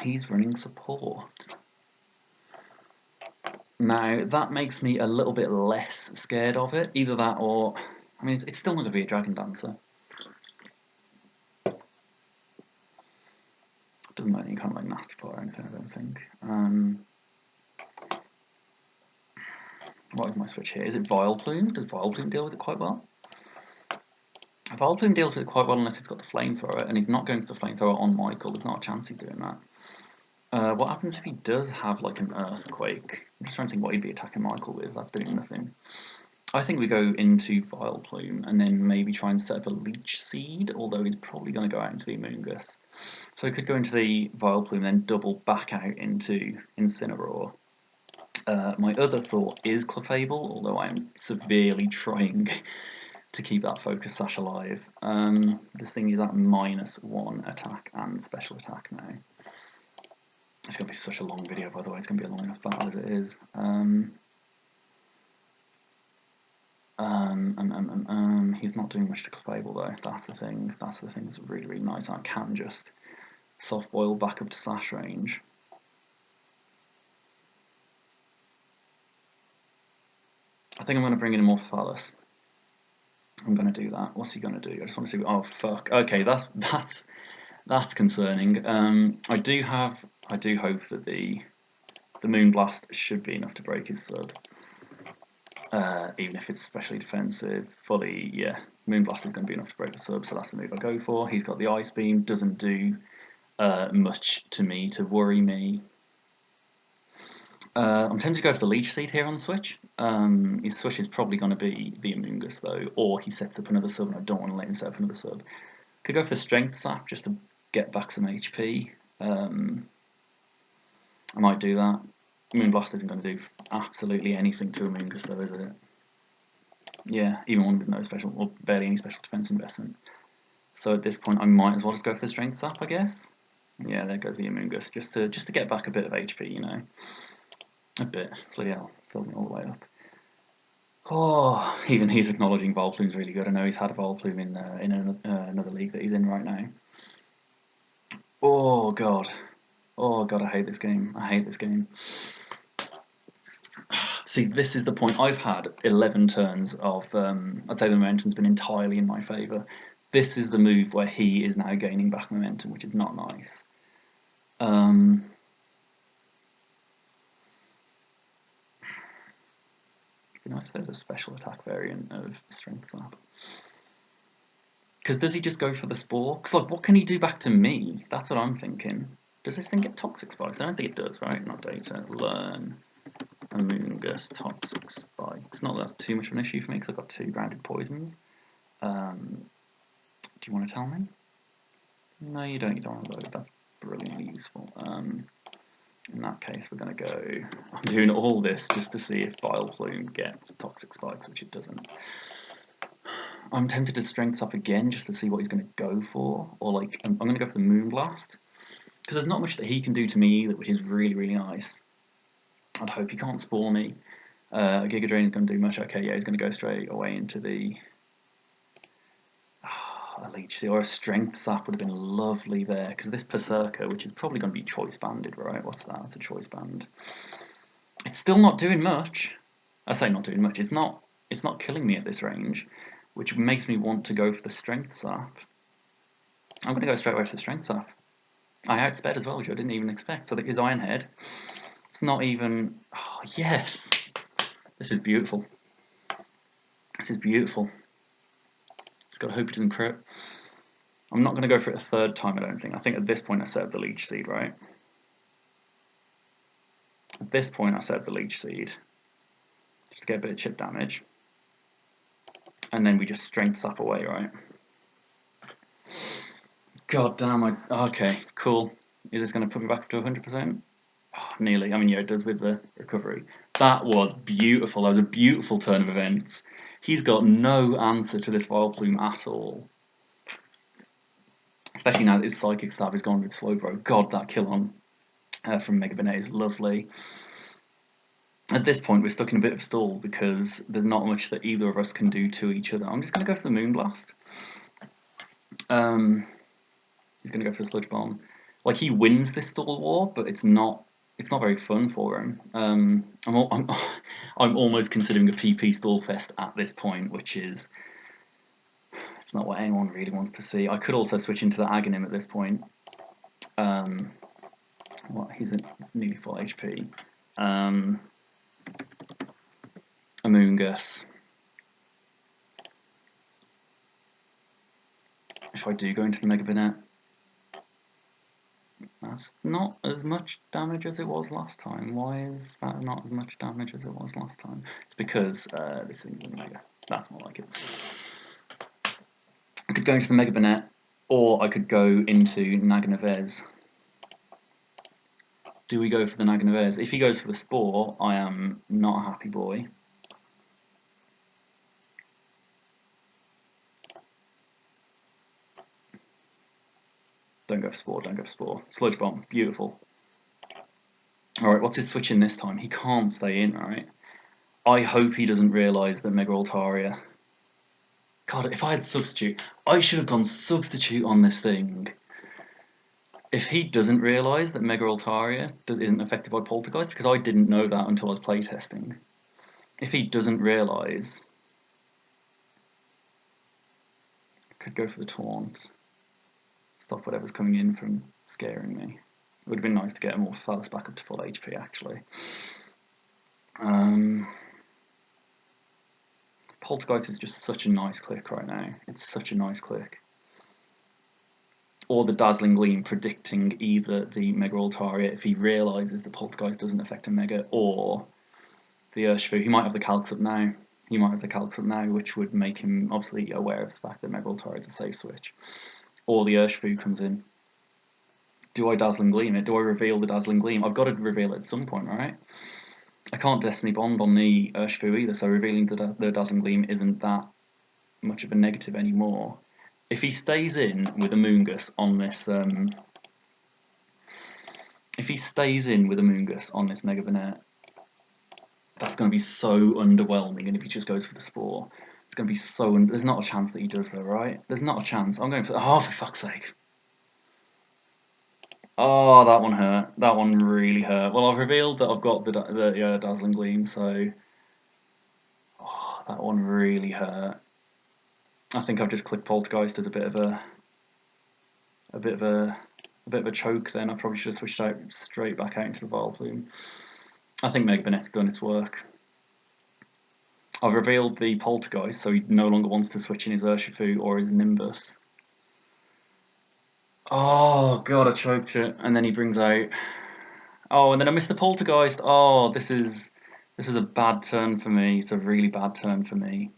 He's running support. Now, that makes me a little bit less scared of it. Either that or... I mean, it's still not going to be a Dragon Dancer. Doesn't make any kind of like nasty part or anything, I don't think. What is my switch here? Is it Vileplume? Does Vileplume deal with it quite well? Bulbahampton deals with it quite well unless it's got the flamethrower, and he's not going for the flamethrower on Michael. There's not a chance he's doing that. What happens if he does have like an earthquake? I'm just trying to think what he'd be attacking Michael with. That's doing nothing. I think we go into Vileplume and then maybe try and set up a Leech Seed, although he's probably going to go out into the Amoonguss. So we could go into the Vileplume, then double back out into Incineroar. My other thought is Clefable, although I'm severely trying to keep that Focus Sash alive. This thing is at -1 attack and special attack now. It's going to be such a long video, by the way. It's going to be a long enough battle as it is. He's not doing much to Clefable though. That's the thing. That's the thing that's really, really nice. I can just soft boil back up to Sash range. I think I'm going to bring in a Morphalus. I'm going to do that. What's he going to do? I just want to see. Oh fuck. Okay, that's concerning. I do hope that the Moonblast should be enough to break his sub. Even if it's specially defensive, fully, yeah, Moonblast is going to be enough to break the sub, so that's the move I go for. He's got the Ice Beam, doesn't do much to me to worry me. I'm tempted to go for the Leech Seed here on the switch. His switch is probably going to be the Amoonguss though, or he sets up another sub and I don't want to let him set up another sub. Could go for the Strength Sap just to get back some HP. I might do that. Moonblast isn't going to do absolutely anything to Amoonguss though, is it? Yeah, even one with no special, or barely any special defense investment. So at this point I might as well just go for the Strength Sap, I guess. Yeah, there goes the Amoonguss, just to get back a bit of HP, you know. A bit. Bloody hell, filled me all the way up. Oh, even he's acknowledging Vileplume's really good. I know he's had a Vileplume in another league that he's in right now. Oh god. Oh god, I hate this game. I hate this game. See, this is the point. I've had 11 turns of, I'd say the momentum's been entirely in my favour. This is the move where he is now gaining back momentum, which is not nice. It'd be nice if there was a special attack variant of Strength Sap. Because does he just go for the Spore? Because, like, what can he do back to me? That's what I'm thinking. Does this thing get Toxic Spikes? I don't think it does, right? Not data. Learn. Amoonguss, Toxic Spikes. Not that that's too much of an issue for me because I've got 2 grounded poisons. Do you want to tell me? No, you don't. You don't want to load. That's brilliantly useful. In that case, we're going to go... I'm doing all this just to see if Vileplume gets Toxic Spikes, which it doesn't. I'm tempted to Strength Up again just to see what he's going to go for. Or, like, I'm going to go for the Moonblast. Because there's not much that he can do to me either, which is really, really nice. I'd hope he can't Spore me. Giga Drain is going to do much. Okay, yeah, he's going to go straight away into the... a Leech Seed or a Strength Sap would have been lovely there, because this Berserker, which is probably going to be Choice Banded, right? What's that? It's a Choice Band. It's still not doing much. I say not doing much. It's not killing me at this range, which makes me want to go for the Strength Sap. I'm going to go straight away for the Strength Sap. I outsped as well, which I didn't even expect. So his Iron Head. It's not even... Oh, yes! This is beautiful. This is beautiful. Just got to hope it doesn't crit. I'm not going to go for it a third time, I don't think. I think at this point I set up the Leech Seed, right? At this point I set up the Leech Seed. Just to get a bit of chip damage. And then we just Strength Sap away, right? God damn, okay, cool. Is this going to put me back up to 100%? Oh, nearly. I mean, yeah, it does with the recovery. That was beautiful. That was a beautiful turn of events. He's got no answer to this Vileplume at all. Especially now that his Psychic Stab is gone with Slowbro. God, that kill on from Mega Benet is lovely. At this point, we're stuck in a bit of stall because there's not much that either of us can do to each other. I'm just going to go for the Moonblast. He's going to go for the Sludge Bomb. Like, he wins this stall war, but it's not very fun for him. I'm almost considering a PP stall fest at this point, which is... It's not what anyone really wants to see. I could also switch into the Aghanim at this point. He's at nearly full HP. Amoonguss. if I do go into the Mega Banette, that's not as much damage as it was last time. Why is that not as much damage as it was last time? It's because this thing's a Mega. That's more like it. I could go into the Mega Banette, or I could go into Naganavez. Do we go for the Naganavez? If he goes for the Spore, I am not a happy boy. Don't go for Spore, don't go for Spore. Sludge Bomb, beautiful. Alright, what's his switch in this time? He can't stay in, right? I hope he doesn't realise that Mega Altaria... God, if I had Substitute, I should have gone Substitute on this thing. If he doesn't realise that Mega Altaria isn't affected by Poltergeist, because I didn't know that until I was playtesting. If he doesn't realise... I could go for the Taunt. Stop whatever's coming in from scaring me. It would have been nice to get Amorphous back up to full HP, actually. Poltergeist is just such a nice click right now. It's such a nice click. Or the Dazzling Gleam predicting either the Mega Altaria if he realises that Poltergeist doesn't affect a Mega, or the Urshifu. He might have the Calcs up now. He might have the Calcs up now, which would make him obviously aware of the fact that Mega Altaria is a safe switch. Or the Urshifu comes in. Do I Dazzling Gleam it? Do I reveal the Dazzling Gleam? I've got to reveal it at some point, right? I can't Destiny Bond on the Urshifu either, so revealing the Dazzling Gleam isn't that much of a negative anymore. If he stays in with Amoonguss on this, Mega Banette, that's going to be so underwhelming. And if he just goes for the Spore, it's going to be so. There's not a chance that he does, though, right? There's not a chance. I'm going for. Oh, for fuck's sake! Oh, that one hurt. That one really hurt. Well, I've revealed that I've got the Dazzling Gleam, so oh, that one really hurt. I think I've just clicked Poltergeist as a bit of a choke. Then I probably should have switched out straight back out into the Vileplume. I think Mega Banette's done its work. I've revealed the Poltergeist, so he no longer wants to switch in his Urshifu or his Nimbus. Oh god, I choked it, and then he brings out. Oh, and then I missed the Poltergeist. Oh, this is a bad turn for me. It's a really bad turn for me.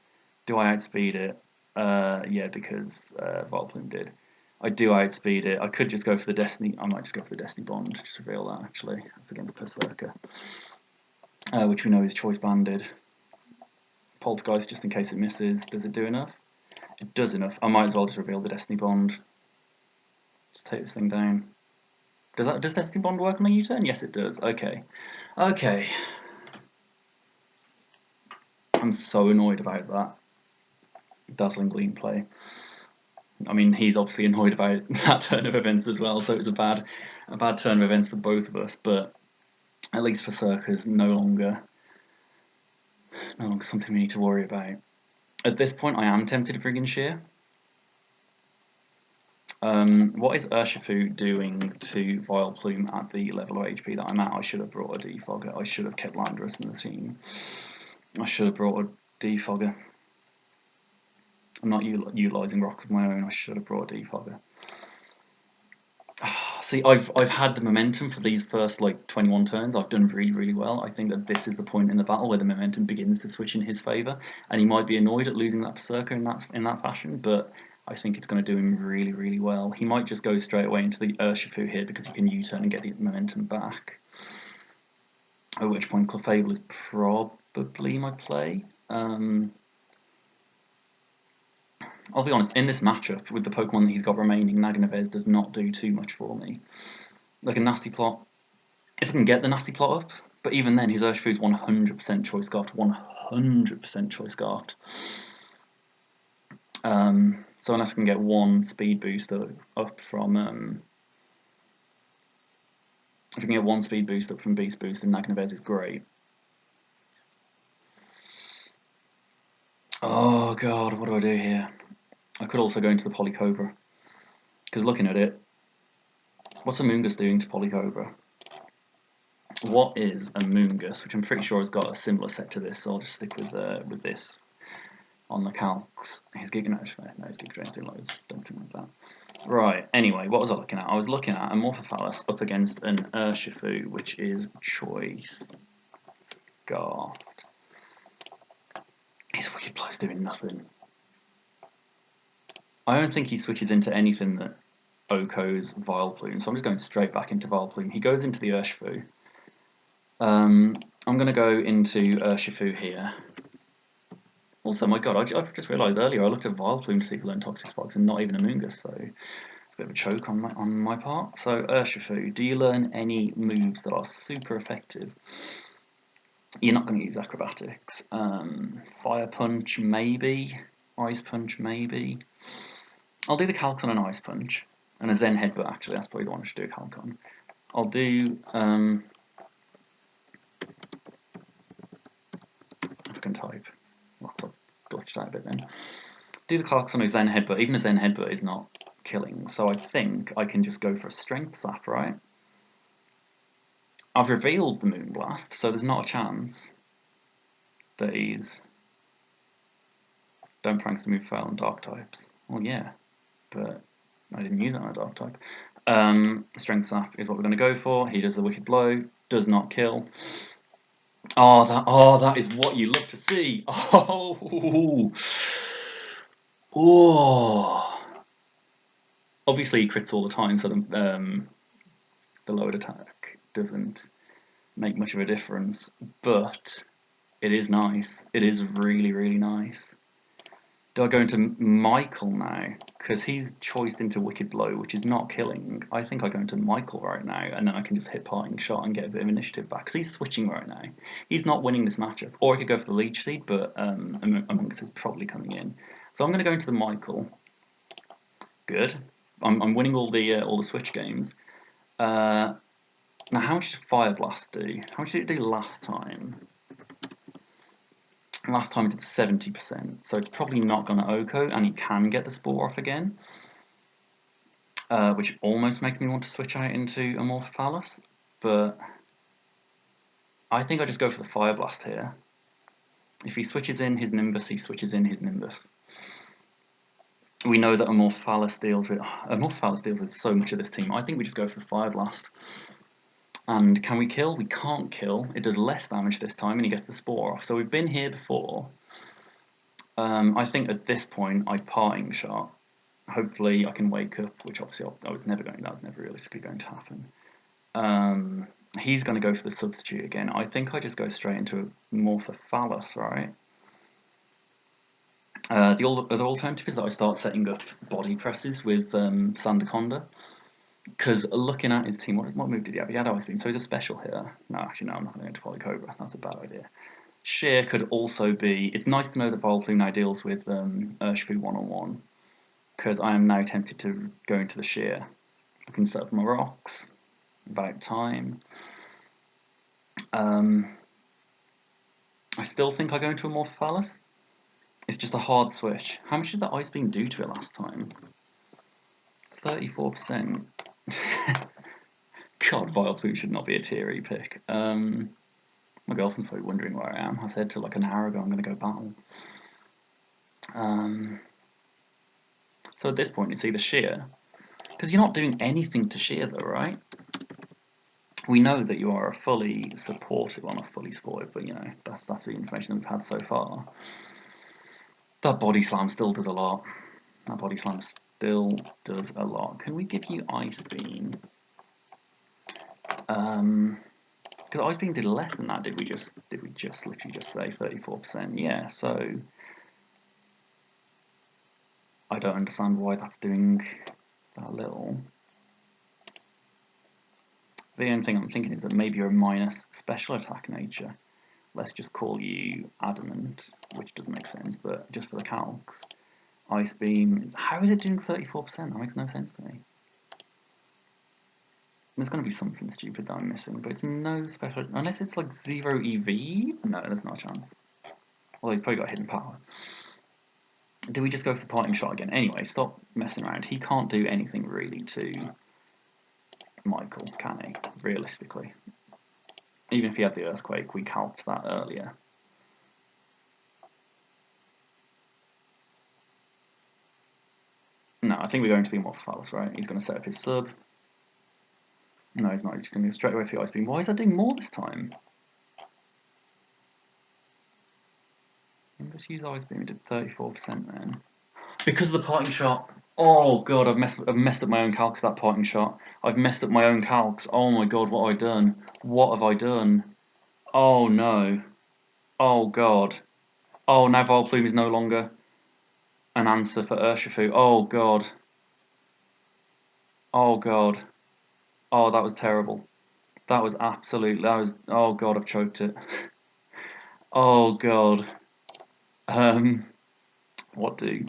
Do I outspeed it? Yeah, because Vileplume did. I do outspeed it. I could just go for the Destiny. I might just go for the Destiny Bond. Just reveal that actually up against Berserker, which we know is choice banded. Poltergeist, just in case it misses. Does it do enough? It does enough. I might as well just reveal the Destiny Bond. Just take this thing down. Does Destiny Bond work on a U-turn? Yes, it does. Okay. Okay. I'm so annoyed about that Dazzling Gleam play. I mean, he's obviously annoyed about that turn of events as well, so it's a bad turn of events for both of us, but at least Berserker's no longer something we need to worry about. At this point, I am tempted to bring in Sheer. What is Urshifu doing to Vileplume at the level of HP that I'm at? I should have brought a Defogger. I should have kept Landorus in the team. I should have brought a Defogger. I'm not utilising rocks of my own. I should have brought a Defogger. See, I've had the momentum for these first like 21 turns. I've done really well. I think that this is the point in the battle where the momentum begins to switch in his favour, and he might be annoyed at losing that Berserker in that fashion, but I think it's going to do him really well. He might just go straight away into the Urshifu here because he can U-turn and get the momentum back. At which point Clefable is probably my play. I'll be honest, in this matchup, with the Pokemon that he's got remaining, Naganavez does not do too much for me. Like a Nasty Plot, if I can get the Nasty Plot up, but even then, his Urshifu is 100% Choice Scarfed, 100% Choice Scarfed. So unless I can get one speed boost up from... if I can get one speed boost up from Beast Boost, then Naganavez is great. Oh god, what do I do here? I could also go into the Polycobra, because looking at it, what's Amoonguss doing to Polycobra? What is Amoonguss, which I'm pretty sure has got a similar set to this, so I'll just stick with this. on the calcs. His Giga no, his Giga Drain's doing loads. Don't think like that. Right, anyway, what was I looking at? I was looking at Amorphophallus up against an Urshifu, which is Choice Scarfed. His Wicked Blow's doing nothing. I don't think he switches into anything that Oko's Vileplume, so I'm just going straight back into Vileplume. He goes into the Urshifu. I'm going to go into Urshifu here. Also, my god, I've just realised earlier I looked at Vileplume to see if he learned Toxic Sparks and not even Amoonguss, so it's a bit of a choke on my part. So, Urshifu, do you learn any moves that are super effective? You're not going to use Acrobatics. Fire Punch, maybe. Ice Punch, maybe. I'll do the Calc on an Ice Punch. And a Zen Headbutt, actually. That's probably the one I should do a Calc on. I'll do... African type. Well, I've glitched out a bit then. Do the Calc on a Zen Headbutt. Even a Zen Headbutt is not killing. So I think I can just go for a Strength Sap, right? I've revealed the Moonblast, so there's not a chance that he's... Don't pranks to move fail on Dark types. Well, yeah, but I didn't use it on a Dark type. Strength Sap is what we're going to go for. He does the Wicked Blow, does not kill. Oh, that is what you love to see. Oh. Obviously, he crits all the time, so the lowered attack doesn't make much of a difference. But it is nice. It is really, really nice. Do I go into Michael now? Because he's choiced into Wicked Blow, which is not killing. I think I go into Michael right now, and then I can just hit Parting Shot and get a bit of initiative back. Because he's switching right now. He's not winning this matchup. Or I could go for the Leech Seed, but Amoonguss is probably coming in. So I'm going to go into the Michael. Good. I'm winning all the switch games. Now, how much did Fire Blast do? How much did it do last time? Last time it did 70%, so it's probably not going to Oko, and he can get the Spore off again, which almost makes me want to switch out into Amorphophallus, but I think I just go for the Fire Blast here. If he switches in his Nimbus, he switches in his Nimbus. We know that Amorphophallus deals with so much of this team. I think we just go for the Fire Blast. And can we kill? We can't kill. It does less damage this time, and he gets the Spore off. So we've been here before. I think at this point, I'd Parting Shot. Hopefully I can wake up, which obviously that was never realistically going to happen. He's going to go for the Substitute again. I think I just go straight into Amorphophallus, right? The other alternative is that I start setting up body presses with Sandaconda. Because looking at his team, what move did he have? He had Ice Beam, so he's a special here. No, actually, no, I'm not going to follow Cobra. That's a bad idea. Sheer could also be... It's nice to know that Vileplume now deals with Urshifu one-on-one, because I am now tempted to go into the Sheer. I can set up my rocks. About time. I still think I go into Amorphophallus. It's just a hard switch. How much did that Ice Beam do to it last time? 34%. God, Vileplume should not be a tier E pick. My girlfriend's probably wondering where I am. I said to like an hour ago I'm going to go battle. So at this point it's either Sheer, because you're not doing anything to Sheer though, right? We know that you are a fully supported, well not fully supported, but you know, that's the information that we've had so far. That Body Slam still does a lot. That Body Slam still does a lot. Can we give you Ice Beam? Because Ice Beam did less than that, did we literally just say 34%? Yeah, so I don't understand why that's doing that little. The only thing I'm thinking is that maybe you're a minus special attack nature. Let's just call you Adamant, which doesn't make sense, but just for the calcs. Ice Beam, how is it doing 34%? That makes no sense to me. There's going to be something stupid that I'm missing, but it's no special... Unless it's like 0 EV? No, there's not a chance. Although he's probably got hidden power. Do we just go for the Parting Shot again? Anyway, stop messing around. He can't do anything really to Michael, can he? Realistically. Even if he had the Earthquake, we calced that earlier. No, I think we're going to the Morphophallus, right? He's going to set up his sub. No, he's not. He's going to go straight away for the Ice Beam. Why is that doing more this time? Let's use Ice Beam. It did 34% then. Because of the parting shot. Oh god, I've messed up my own calcs. That parting shot. I've messed up my own calcs. Oh my god, what have I done? What have I done? Oh no. Oh god. Oh, now Vileplume is no longer an answer for Urshifu. Oh god. Oh god. Oh, that was terrible. That was absolute. That was. Oh god, I've choked it. Oh god. What do?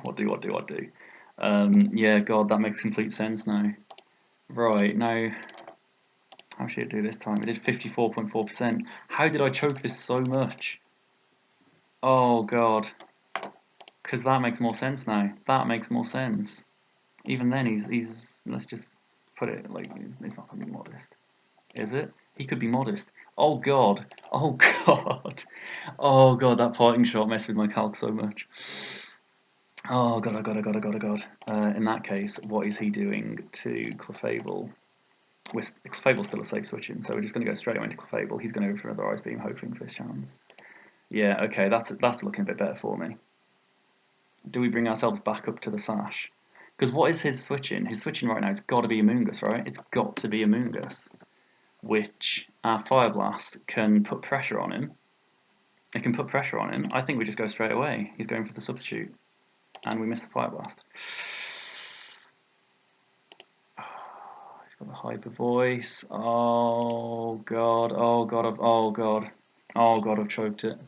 Yeah, god, that makes complete sense now. Right, now, how should it do this time? It did 54.4%. How did I choke this so much? Oh god. Because that makes more sense now. That makes more sense. Even then, he's let's just put it like, he's not going to be modest. Is it? He could be modest. Oh god. Oh god. Oh god, that parting shot messed with my calc so much. Oh god, oh god, oh god, oh god, oh god. In that case, what is he doing to Clefable? Clefable's still a safe switching, so we're just going to go straight away into Clefable. He's going to go for another Ice Beam, hoping for this chance. Yeah, okay, that's looking a bit better for me. Do we bring ourselves back up to the Sash? Because what is his switching? His switching right now, it's got to be Amoonguss, right? It's got to be Amoonguss. Which our Fire Blast can put pressure on him. It can put pressure on him. I think we just go straight away. He's going for the substitute. And we miss the Fire Blast. He's got the hyper voice. Oh god, oh god, oh god. Oh god, I've choked it.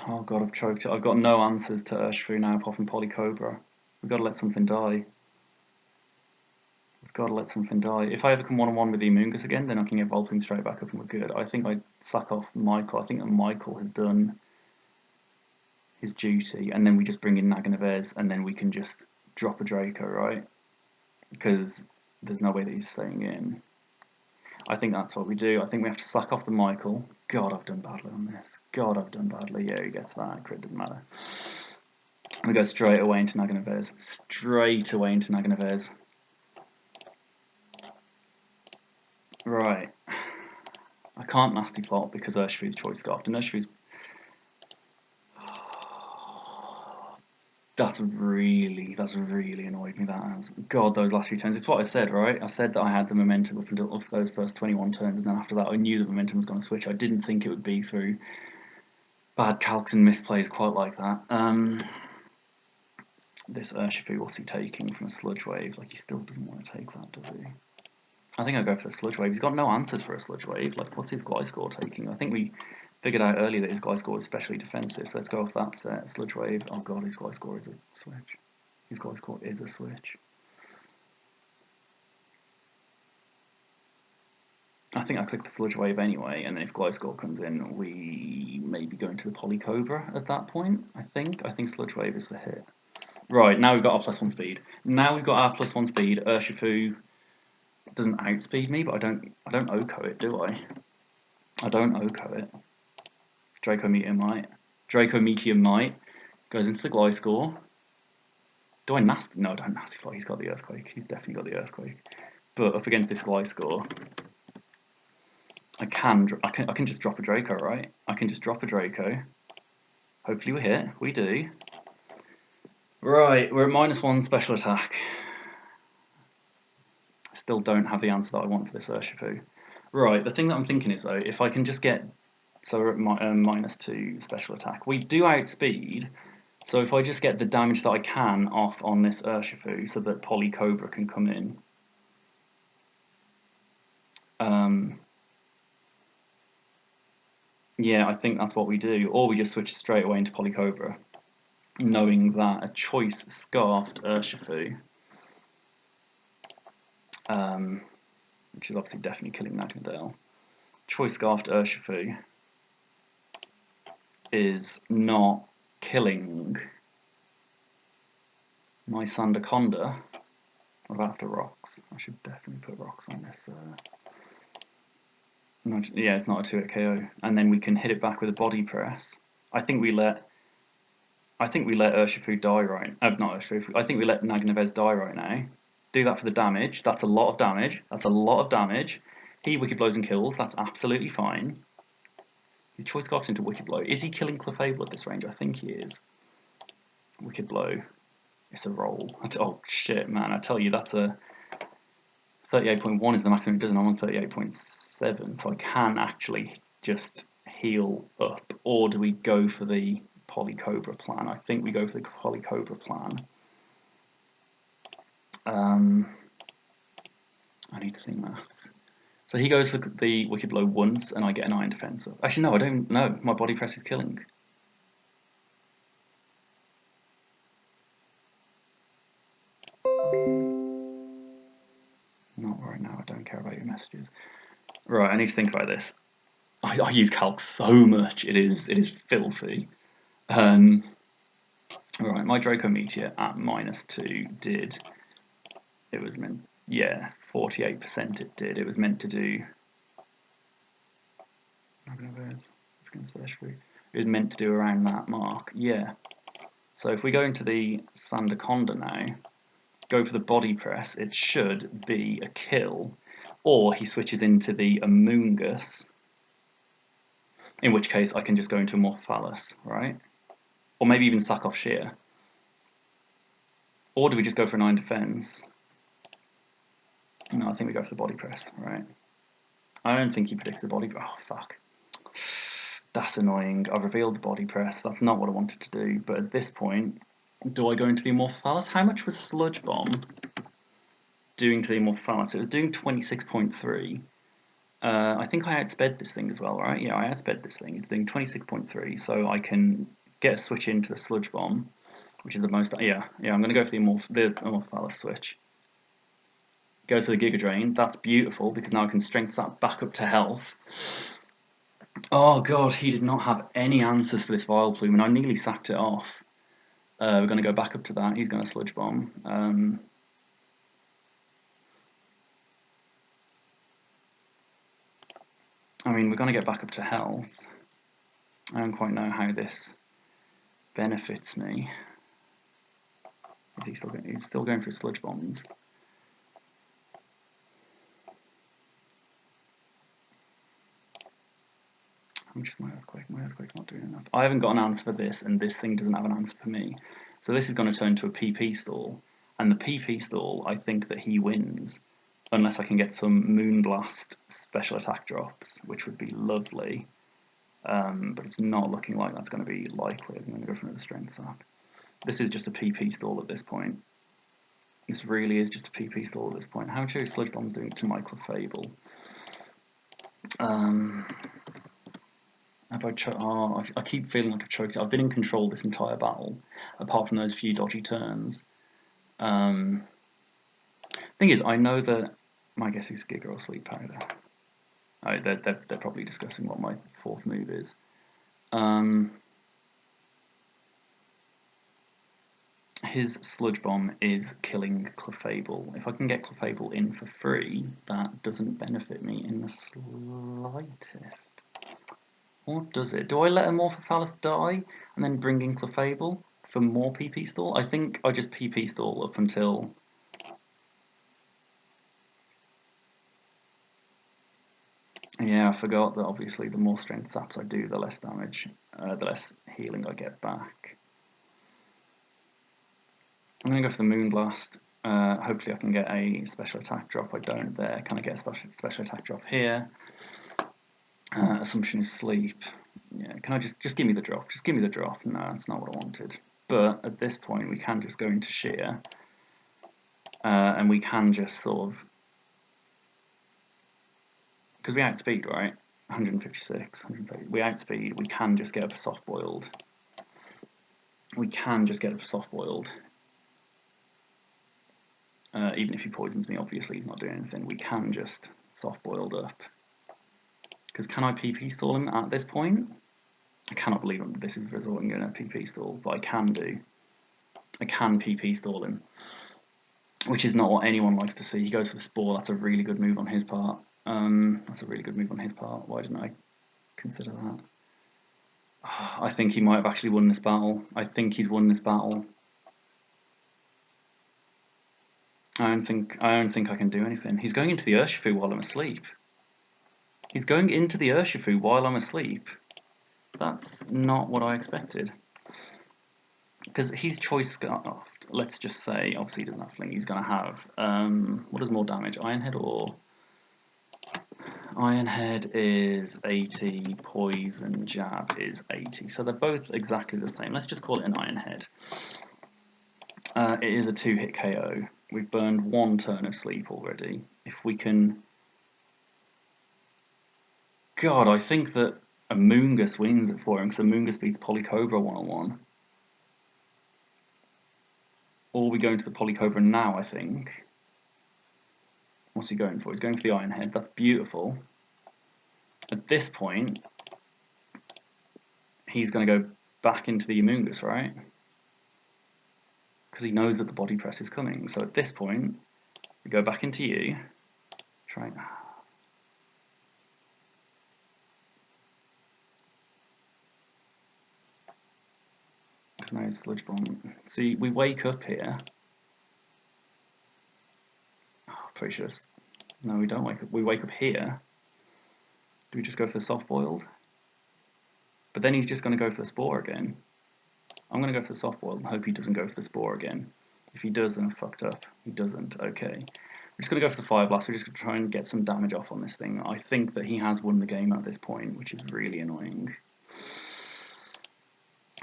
Oh god, I've choked it. I've got no answers to Urshifu now apart from Polycobra. We've got to let something die. We've got to let something die. If I ever come one-on-one with the Amoonguss again, then I can get Volplume straight back up and we're good. I think I'd sack off Michael. I think that Michael has done his duty, and then we just bring in Naganavez, and then we can just drop a Draco, right? Because there's no way that he's staying in. I think that's what we do. I think we have to sack off the Michael. God, I've done badly on this. God, I've done badly. Yeah, he gets that. Crit doesn't matter. We go straight away into Naganavez. Straight away into Naganavez. Right. I can't Nasty Plot because Urshifu's Choice Scarfed, and Urshifu's... That's really annoyed me, that has. God, those last few turns. It's what I said, right? I said that I had the momentum up until those first 21 turns, and then after that I knew the momentum was going to switch. I didn't think it would be through bad calcs and misplays quite like that. This Urshifu, what's he taking from a Sludge Wave? Like, he still doesn't want to take that, does he? I think I'll go for the Sludge Wave. He's got no answers for a Sludge Wave. Like, what's his Gliscor taking? I think we figured out earlier that his Gliscor is specially defensive, so let's go off that set. Sludge Wave. Oh god, his Gliscor is a switch. His Gliscor is a switch. I think I click the Sludge Wave anyway, and then if Gliscor comes in, we maybe go into the Polycobra at that point, I think. I think Sludge Wave is the hit. Right, now we've got our +1 speed. Now we've got our +1 speed. Urshifu doesn't outspeed me, but I don't Oko it, do I? I don't Oko it. Draco Meteor Might. Draco Meteor Might goes into the Gliscor. Do I nasty? No, I don't nasty fly. He's got the Earthquake. He's definitely got the Earthquake. But up against this Gliscor, I can just drop a Draco, right? I can just drop a Draco. Hopefully we hit. We do. Right, we're at -1 special attack. Still don't have the answer that I want for this Urshifu. Right, the thing that I'm thinking is though, if I can just get, so we're at -2 special attack. We do outspeed, so if I just get the damage that I can off on this Urshifu so that Polycobra can come in. Yeah, I think that's what we do, or we just switch straight away into Polycobra, knowing that a Choice Scarfed Urshifu, which is obviously definitely killing Naganadel, Choice Scarfed Urshifu is not killing my Sandaconda. What about after rocks? I should definitely put rocks on this. No, yeah, it's not a 2-hit KO. And then we can hit it back with a body press. I think we let I think we let Urshifu die right. Not Urshifu. I think we let Nagnavez die right now. Do that for the damage. That's a lot of damage. That's a lot of damage. He Wicked Blows and kills. That's absolutely fine. His choice got into Wicked Blow. Is he killing Clefable at this range? I think he is. Wicked Blow. It's a roll. Oh shit, man! I tell you, that's a 38.1 is the maximum it does, and I'm on 38.7, so I can actually just heal up. Or do we go for the Polycobra plan? I think we go for the Polycobra plan. I need to think maths. So he goes for the Wicked Blow once, and I get an Iron Defense up. Actually, no, I don't know. My Body Press is killing. Not right now. I don't care about your messages. Right, I need to think about this. I use CALCS so much. It is filthy. Right, my Draco Meteor at -2 did. It was meant. Yeah, 48% it did. It was meant to do. It was meant to do around that mark. Yeah. So if we go into the Sandaconda now, go for the Body Press, it should be a kill. Or he switches into the Amoongus, in which case I can just go into Amorphalis, right? Or maybe even sack off Sheer. Or do we just go for a 9 defense? No, I think we go for the Body Press, right? I don't think he predicts the Body Press. Oh, fuck. That's annoying. I've revealed the Body Press. That's not what I wanted to do. But at this point, do I go into the Amorphalis? How much was Sludge Bomb doing to the Amorphalis? It was doing 26.3. I think I outsped this thing as well, right? Yeah, I outsped this thing. It's doing 26.3, so I can get a switch into the Sludge Bomb, which is the most. Yeah, I'm going to go for the Amorphalis switch. Go to the Giga Drain. That's beautiful because now I can strength that back up to health. Oh god, he did not have any answers for this Vileplume, and I nearly sacked it off. We're going to go back up to that. He's going to Sludge Bomb. I mean, we're going to get back up to health. I don't quite know how this benefits me. Is he still going? He's still going for Sludge Bombs. How much is my Earthquake? My Earthquake's not doing enough. I haven't got an answer for this, and this thing doesn't have an answer for me. So this is going to turn to a PP stall, and the PP stall, I think that he wins, unless I can get some Moonblast special attack drops, which would be lovely. But it's not looking like that's going to be likely. I'm going to go for another Strength Sap. This is just a PP stall at this point. This really is just a PP stall at this point. How much are Sludge Bombs doing to my Clefable? Have I I keep feeling like I've choked. I've been in control this entire battle, apart from those few dodgy turns. Thing is, I know that my guess is Giga or Sleep Powder. Oh, they're probably discussing what my fourth move is. His Sludge Bomb is killing Clefable. If I can get Clefable in for free, that doesn't benefit me in the slightest. Or does it? Do I let Amorphalis die and then bring in Clefable for more PP stall? I think I just PP stall up until... Yeah, I forgot that obviously the more strength saps I do, the less damage, the less healing I get back. I'm going to go for the Moonblast. Hopefully I can get a special attack drop. I don't there. Can I get a special attack drop here? Assumption is Sleep. Yeah, can I just give me the drop? Just give me the drop. No, that's not what I wanted. But at this point, we can just go into Sheer, and we can just sort of, because we outspeed, right? 156, 130. We outspeed. We can just get up a soft boiled. We can just get up a soft boiled. Even if he poisons me, obviously he's not doing anything. We can just soft boiled up. Because can I PP stall him at this point? I cannot believe this is resorting in a PP stall, but I can do. I can PP stall him, which is not what anyone likes to see. He goes for the Spore. That's a really good move on his part. That's a really good move on his part. Why didn't I consider that? I think he might have actually won this battle. I think he's won this battle. I don't think I can do anything. He's going into the Urshifu while I'm asleep. He's going into the Urshifu while I'm asleep. That's not what I expected. Because his choice, let's just say, obviously he doesn't have Fling, he's going to have, what does more damage, Iron Head or... Iron Head is 80, Poison Jab is 80, so they're both exactly the same. Let's just call it an Iron Head. It is a 2-hit KO. We've burned 1 turn of sleep already. If we can... God, I think that Amoonguss wins it for him, because Amoonguss beats Polycobra 1-on-1. Or we go into the Polycobra now, I think. What's he going for? He's going for the Iron Head. That's beautiful. At this point, he's going to go back into the Amoonguss, right? Because he knows that the body press is coming. So at this point, we go back into you. Try. Because now he's Sludge Bomb. See, we wake up here. Oh, pretty sure. No, we don't wake up. We wake up here. Do we just go for the soft boiled? But then he's just going to go for the Spore again. I'm going to go for the soft boiled and hope he doesn't go for the Spore again. If he does, then I'm fucked up. He doesn't. Okay. We're just going to go for the Fire Blast. We're just going to try and get some damage off on this thing. I think that he has won the game at this point, which is really annoying.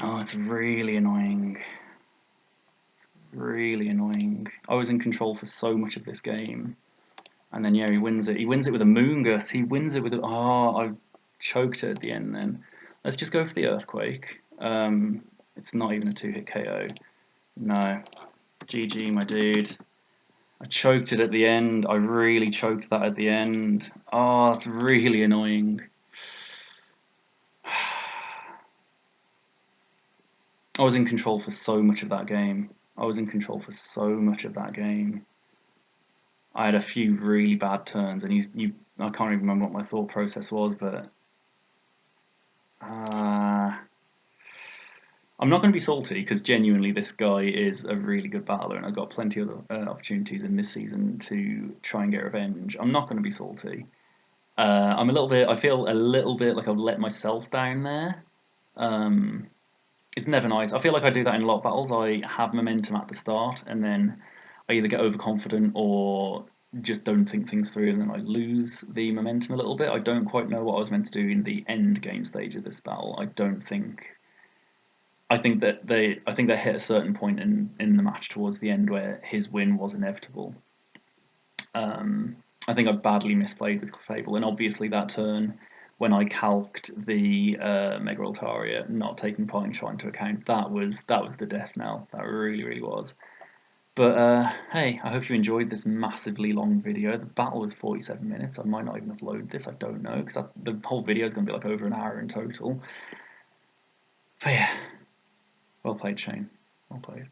Oh, it's really annoying. It's really annoying. I was in control for so much of this game. And then, yeah, he wins it. He wins it with a Moongus. He wins it with a... Oh, I choked it at the end then. Let's just go for the Earthquake. It's not even a 2-hit KO. No. GG, my dude. I choked it at the end. I really choked that at the end. Oh, that's really annoying. I was in control for so much of that game. I was in control for so much of that game. I had a few really bad turns, and I can't even remember what my thought process was, but I'm not going to be salty because genuinely this guy is a really good battler, and I've got plenty of opportunities in this season to try and get revenge. I'm not going to be salty. I feel a little bit like I've let myself down there. It's never nice. I feel like I do that in a lot of battles. I have momentum at the start, and then I either get overconfident or just don't think things through, and then I lose the momentum a little bit. I don't quite know what I was meant to do in the end game stage of this battle. I think they hit a certain point in the match towards the end where his win was inevitable. I think I badly misplayed with Clefable, and obviously that turn when I calced the Mega Altaria, not taking Parting Shot into account, that was the death knell. That really was. But hey, I hope you enjoyed this massively long video. The battle was 47 minutes. I might not even upload this. I don't know, because the whole video is going to be like over an hour in total. But yeah, well played, Shane. Well played.